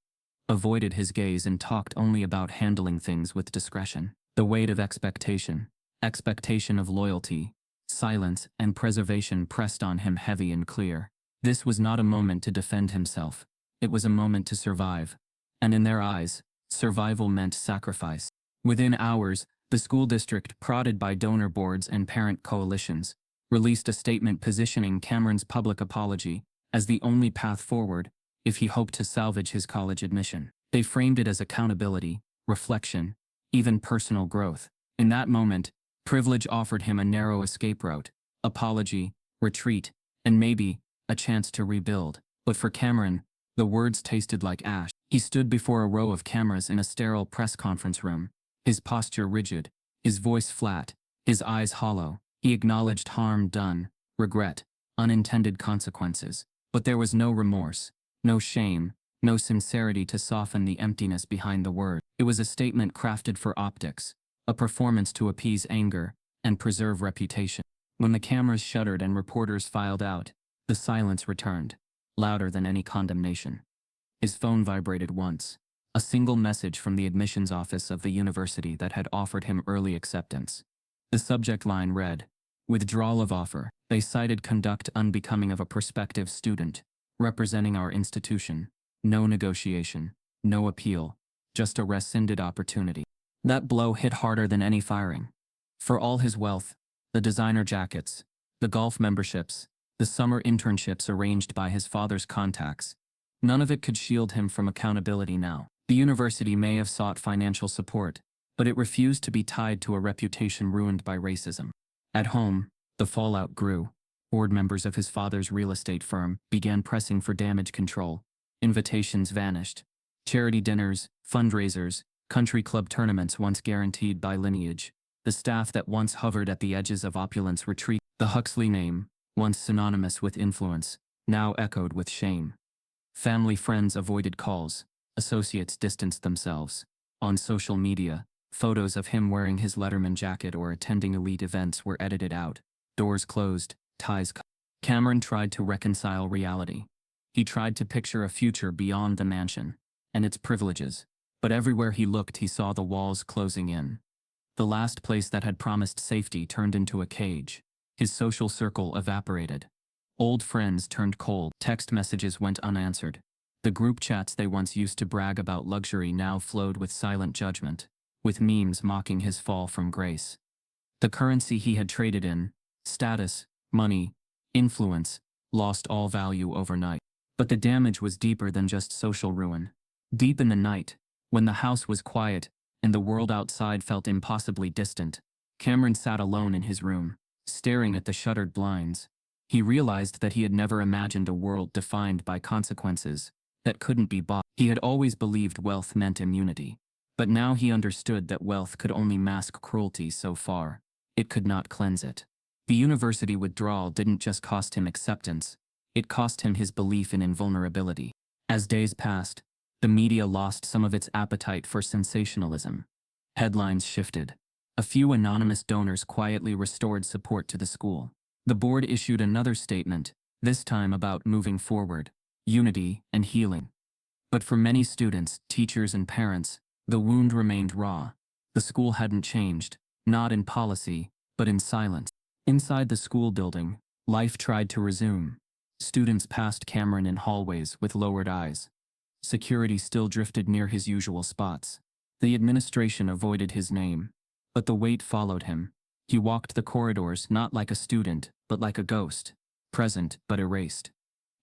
avoided his gaze and talked only about handling things with discretion. The weight of expectation, Expectation of loyalty, silence, and preservation pressed on him heavy and clear. This was not a moment to defend himself. It was a moment to survive. And in their eyes, survival meant sacrifice. Within hours, the school district, prodded by donor boards and parent coalitions, released a statement positioning Cameron's public apology as the only path forward if he hoped to salvage his college admission. They framed it as accountability, reflection, even personal growth. In that moment, privilege offered him a narrow escape route, apology, retreat, and maybe a chance to rebuild. But for Cameron, the words tasted like ash. He stood before a row of cameras in a sterile press conference room, his posture rigid, his voice flat, his eyes hollow. He acknowledged harm done, regret, unintended consequences. But there was no remorse, no shame, no sincerity to soften the emptiness behind the word. It was a statement crafted for optics, a performance to appease anger and preserve reputation. When the cameras shuttered and reporters filed out, the silence returned, louder than any condemnation. His phone vibrated once, a single message from the admissions office of the university that had offered him early acceptance. The subject line read, "Withdrawal of offer." They cited conduct unbecoming of a prospective student, representing our institution. No negotiation, no appeal, just a rescinded opportunity. That blow hit harder than any firing. For all his wealth, the designer jackets, the golf memberships, the summer internships arranged by his father's contacts, none of it could shield him from accountability now. The university may have sought financial support, but it refused to be tied to a reputation ruined by racism. At home, the fallout grew. Board members of his father's real estate firm began pressing for damage control. Invitations vanished. Charity dinners, fundraisers, country club tournaments once guaranteed by lineage. The staff that once hovered at the edges of opulence retreated. The Huxley name, once synonymous with influence, now echoed with shame. Family friends avoided calls. Associates distanced themselves. On social media, photos of him wearing his Letterman jacket or attending elite events were edited out. Doors closed, ties cut. Cameron tried to reconcile reality. He tried to picture a future beyond the mansion and its privileges, but everywhere he looked he saw the walls closing in. The last place that had promised safety turned into a cage. His social circle evaporated. Old friends turned cold. Text messages went unanswered. The group chats they once used to brag about luxury now flowed with silent judgment, with memes mocking his fall from grace. The currency he had traded in, status, money, influence, lost all value overnight. But the damage was deeper than just social ruin. Deep in the night, when the house was quiet and the world outside felt impossibly distant, Cameron sat alone in his room, staring at the shuttered blinds. He realized that he had never imagined a world defined by consequences that couldn't be bought. He had always believed wealth meant immunity, but now he understood that wealth could only mask cruelty so far. It could not cleanse it. The university withdrawal didn't just cost him acceptance, it cost him his belief in invulnerability. As days passed, the media lost some of its appetite for sensationalism. Headlines shifted. A few anonymous donors quietly restored support to the school. The board issued another statement, this time about moving forward, unity and healing. But for many students, teachers, and parents, the wound remained raw. The school hadn't changed, not in policy, but in silence. Inside the school building, life tried to resume. Students passed Cameron in hallways with lowered eyes. Security still drifted near his usual spots. The administration avoided his name, but the weight followed him. He walked the corridors not like a student, but like a ghost, present but erased.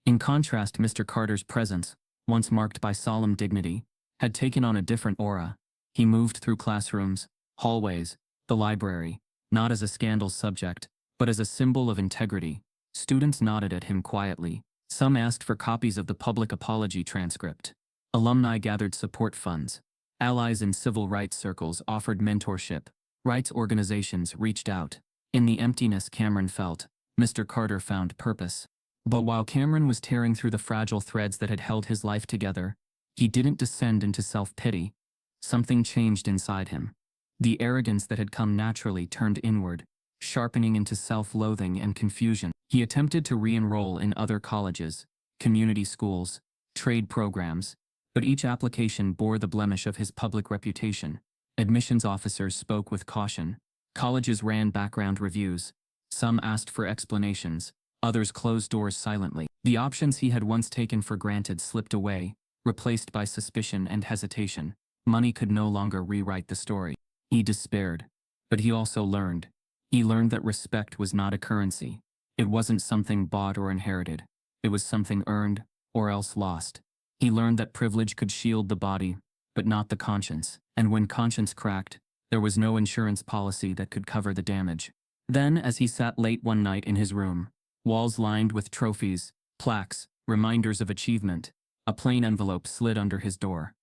In contrast, Mr. Carter's presence, once marked by solemn dignity, had taken on a different aura. He moved through classrooms, hallways, the library, not as a scandal subject, but as a symbol of integrity. Students nodded at him quietly. Some asked for copies of the public apology transcript. Alumni gathered support funds. Allies in civil rights circles offered mentorship. Rights organizations reached out. In the emptiness Cameron felt, Mr. Carter found purpose. But while Cameron was tearing through the fragile threads that had held his life together, he didn't descend into self-pity. Something changed inside him. The arrogance that had come naturally turned inward, sharpening into self-loathing and confusion. He attempted to re-enroll in other colleges, community schools, trade programs, but each application bore the blemish of his public reputation. Admissions officers spoke with caution. Colleges ran background reviews. Some asked for explanations, others closed doors silently. The options he had once taken for granted slipped away, replaced by suspicion and hesitation. Money could no longer rewrite the story. He despaired. But he also learned. He learned that respect was not a currency. It wasn't something bought or inherited. It was something earned, or else lost. He learned that privilege could shield the body, but not the conscience. And when conscience cracked, there was no insurance policy that could cover the damage. Then, as he sat late one night in his room, walls lined with trophies, plaques, reminders of achievement, a plain envelope slid under his door.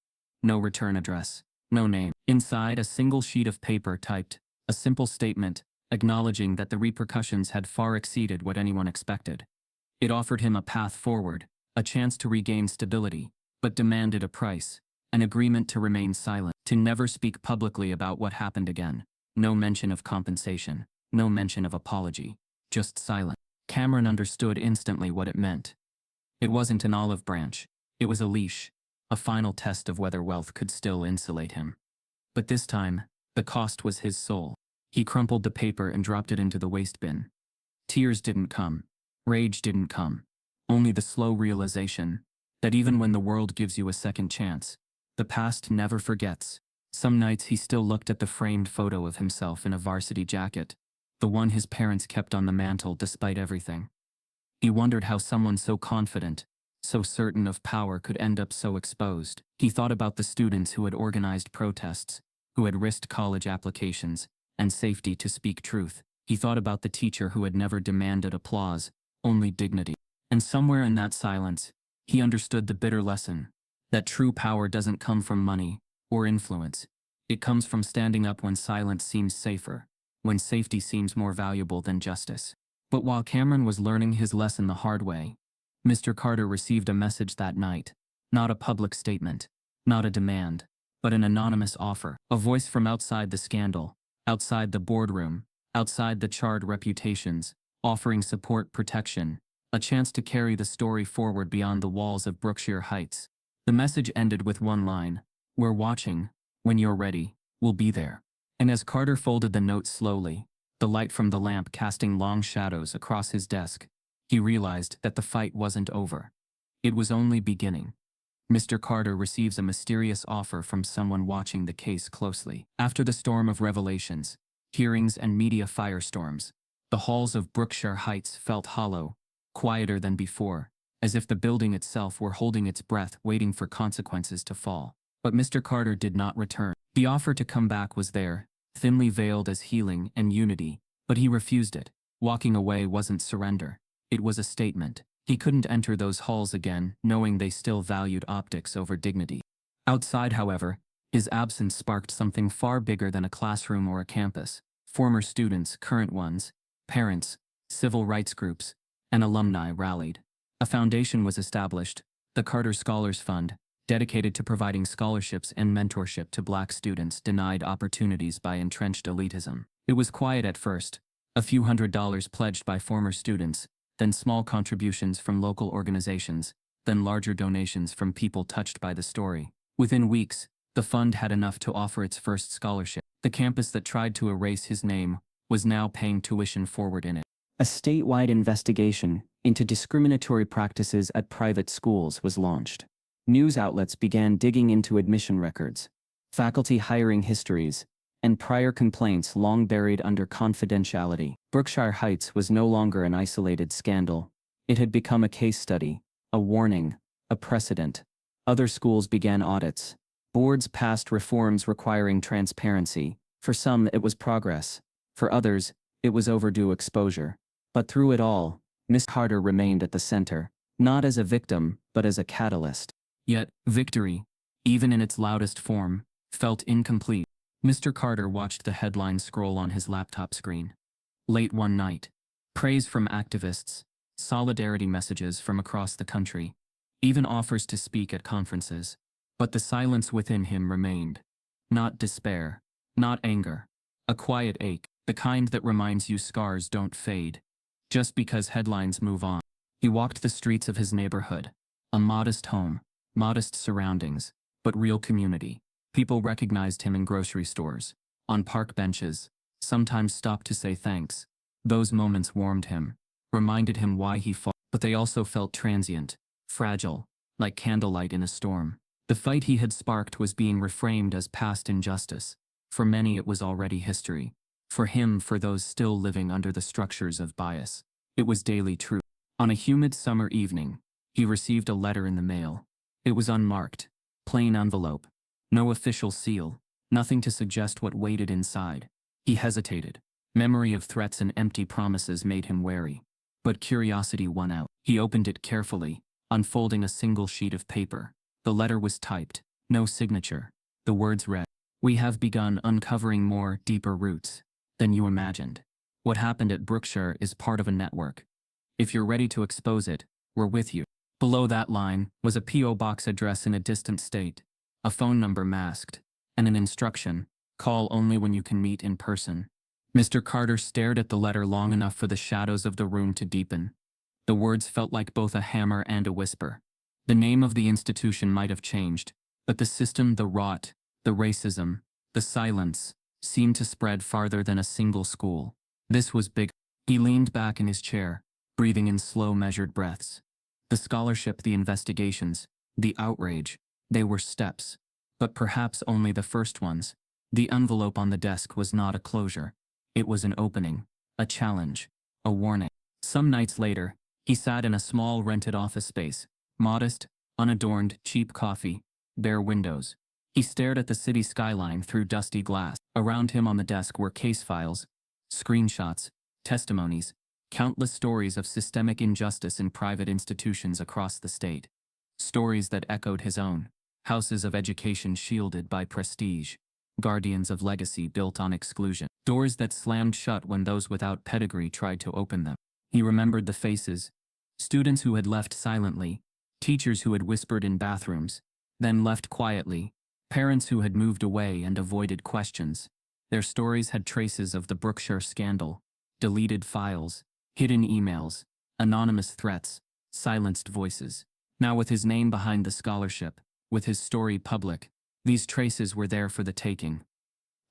No return address, no name. Inside, a single sheet of paper typed, a simple statement, acknowledging that the repercussions had far exceeded what anyone expected. It offered him a path forward, a chance to regain stability, but demanded a price, an agreement to remain silent, to never speak publicly about what happened again. No mention of compensation, no mention of apology, just silence. Cameron understood instantly what it meant. It wasn't an olive branch, it was a leash, a final test of whether wealth could still insulate him. But this time, the cost was his soul. He crumpled the paper and dropped it into the waste bin. Tears didn't come. Rage didn't come. Only the slow realization that even when the world gives you a second chance, the past never forgets. Some nights he still looked at the framed photo of himself in a varsity jacket, the one his parents kept on the mantle despite everything. He wondered how someone so confident, so certain of power could end up so exposed. He thought about the students who had organized protests, who had risked college applications and safety to speak truth. He thought about the teacher who had never demanded applause, only dignity. And somewhere in that silence, he understood the bitter lesson that true power doesn't come from money or influence. It comes from standing up when silence seems safer, when safety seems more valuable than justice. But while Cameron was learning his lesson the hard way, Mr. Carter received a message that night. Not a public statement, not a demand, but an anonymous offer. A voice from outside the scandal, outside the boardroom, outside the charred reputations, offering support, protection, a chance to carry the story forward beyond the walls of Brookshire Heights. The message ended with one line: "We're watching. When you're ready, we'll be there." And as Carter folded the note slowly, the light from the lamp casting long shadows across his desk, he realized that the fight wasn't over. It was only beginning. Mr. Carter receives a mysterious offer from someone watching the case closely. After the storm of revelations, hearings and media firestorms, the halls of Brookshire Heights felt hollow, quieter than before, as if the building itself were holding its breath, waiting for consequences to fall. But Mr. Carter did not return. The offer to come back was there, thinly veiled as healing and unity, but he refused it. Walking away wasn't surrender. It was a statement. He couldn't enter those halls again, knowing they still valued optics over dignity. Outside, however, his absence sparked something far bigger than a classroom or a campus. Former students, current ones, parents, civil rights groups, and alumni rallied. A foundation was established, the Carter Scholars Fund, dedicated to providing scholarships and mentorship to Black students denied opportunities by entrenched elitism. It was quiet at first, a few $100s pledged by former students, then small contributions from local organizations, then larger donations from people touched by the story. Within weeks, the fund had enough to offer its first scholarship. The campus that tried to erase his name was now paying tuition forward in it. A statewide investigation into discriminatory practices at private schools was launched. News outlets began digging into admission records, faculty hiring histories, and prior complaints long buried under confidentiality. Brookshire Heights was no longer an isolated scandal. It had become a case study, a warning, a precedent. Other schools began audits. Boards passed reforms requiring transparency. For some, it was progress. For others, it was overdue exposure. But through it all, Miss Carter remained at the center, not as a victim, but as a catalyst. Yet, victory, even in its loudest form, felt incomplete. Mr. Carter watched the headlines scroll on his laptop screen. Late one night, praise from activists, solidarity messages from across the country, even offers to speak at conferences. But the silence within him remained. Not despair, not anger, a quiet ache, the kind that reminds you scars don't fade just because headlines move on. He walked the streets of his neighborhood, a modest home, modest surroundings, but real community. People recognized him in grocery stores, on park benches, sometimes stopped to say thanks. Those moments warmed him, reminded him why he fought, but they also felt transient, fragile, like candlelight in a storm. The fight he had sparked was being reframed as past injustice. For many it was already history. For him, for those still living under the structures of bias, it was daily truth. On a humid summer evening, he received a letter in the mail. It was unmarked, plain envelope, no official seal, nothing to suggest what waited inside. He hesitated. Memory of threats and empty promises made him wary. But curiosity won out. He opened it carefully, unfolding a single sheet of paper. The letter was typed, no signature. The words read, "We have begun uncovering more, deeper roots than you imagined. What happened at Brookshire is part of a network. If you're ready to expose it, we're with you." Below that line was a P.O. box address in a distant state, a phone number masked, and an instruction, "Call only when you can meet in person." Mr. Carter stared at the letter long enough for the shadows of the room to deepen. The words felt like both a hammer and a whisper. The name of the institution might have changed, but the system, the rot, the racism, the silence, seemed to spread farther than a single school. This was big. He leaned back in his chair, breathing in slow, measured breaths. The scholarship, the investigations, the outrage, they were steps. But perhaps only the first ones. The envelope on the desk was not a closure. It was an opening, a challenge, a warning. Some nights later, he sat in a small rented office space, modest, unadorned, cheap coffee, bare windows. He stared at the city skyline through dusty glass. Around him on the desk were case files, screenshots, testimonies, countless stories of systemic injustice in private institutions across the state. Stories that echoed his own. Houses of education shielded by prestige. Guardians of legacy built on exclusion. Doors that slammed shut when those without pedigree tried to open them. He remembered the faces. Students who had left silently. Teachers who had whispered in bathrooms, then left quietly. Parents who had moved away and avoided questions. Their stories had traces of the Brookshire scandal. Deleted files, hidden emails, anonymous threats, silenced voices. Now with his name behind the scholarship, with his story public, these traces were there for the taking.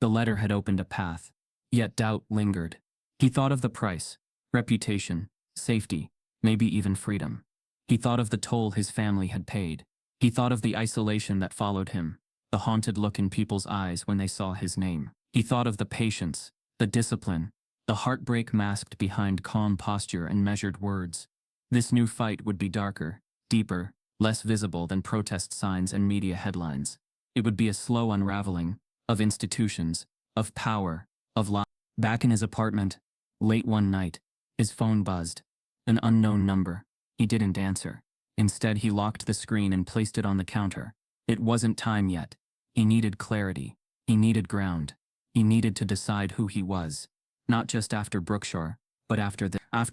The letter had opened a path, yet doubt lingered. He thought of the price, reputation, safety, maybe even freedom. He thought of the toll his family had paid. He thought of the isolation that followed him, the haunted look in people's eyes when they saw his name. He thought of the patience, the discipline, the heartbreak masked behind calm posture and measured words. This new fight would be darker, deeper, less visible than protest signs and media headlines. It would be a slow unraveling of institutions, of power, of lies. Back in his apartment, late one night, his phone buzzed. An unknown number. He didn't answer. Instead, he locked the screen and placed it on the counter. It wasn't time yet. He needed clarity. He needed ground. He needed to decide who he was. Not just after Brookshire, but after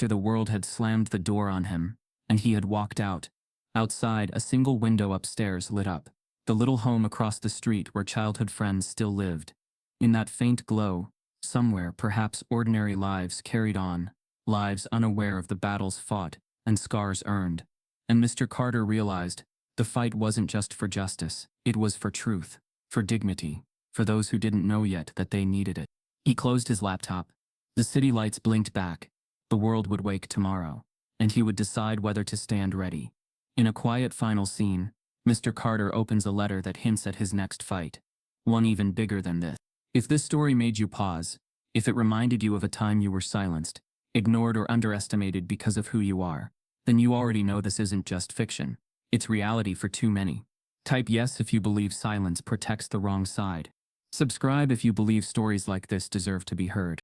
the world had slammed the door on him, and he had walked out. Outside, a single window upstairs lit up. The little home across the street where childhood friends still lived. In that faint glow, somewhere perhaps ordinary lives carried on, lives unaware of the battles fought and scars earned. And Mr. Carter realized, the fight wasn't just for justice, it was for truth, for dignity, for those who didn't know yet that they needed it. He closed his laptop. The city lights blinked back. The world would wake tomorrow, and he would decide whether to stand ready. In a quiet final scene, Mr. Carter opens a letter that hints at his next fight. One even bigger than this. If this story made you pause, if it reminded you of a time you were silenced, ignored or underestimated because of who you are, then you already know this isn't just fiction. It's reality for too many. Type yes if you believe silence protects the wrong side. Subscribe if you believe stories like this deserve to be heard.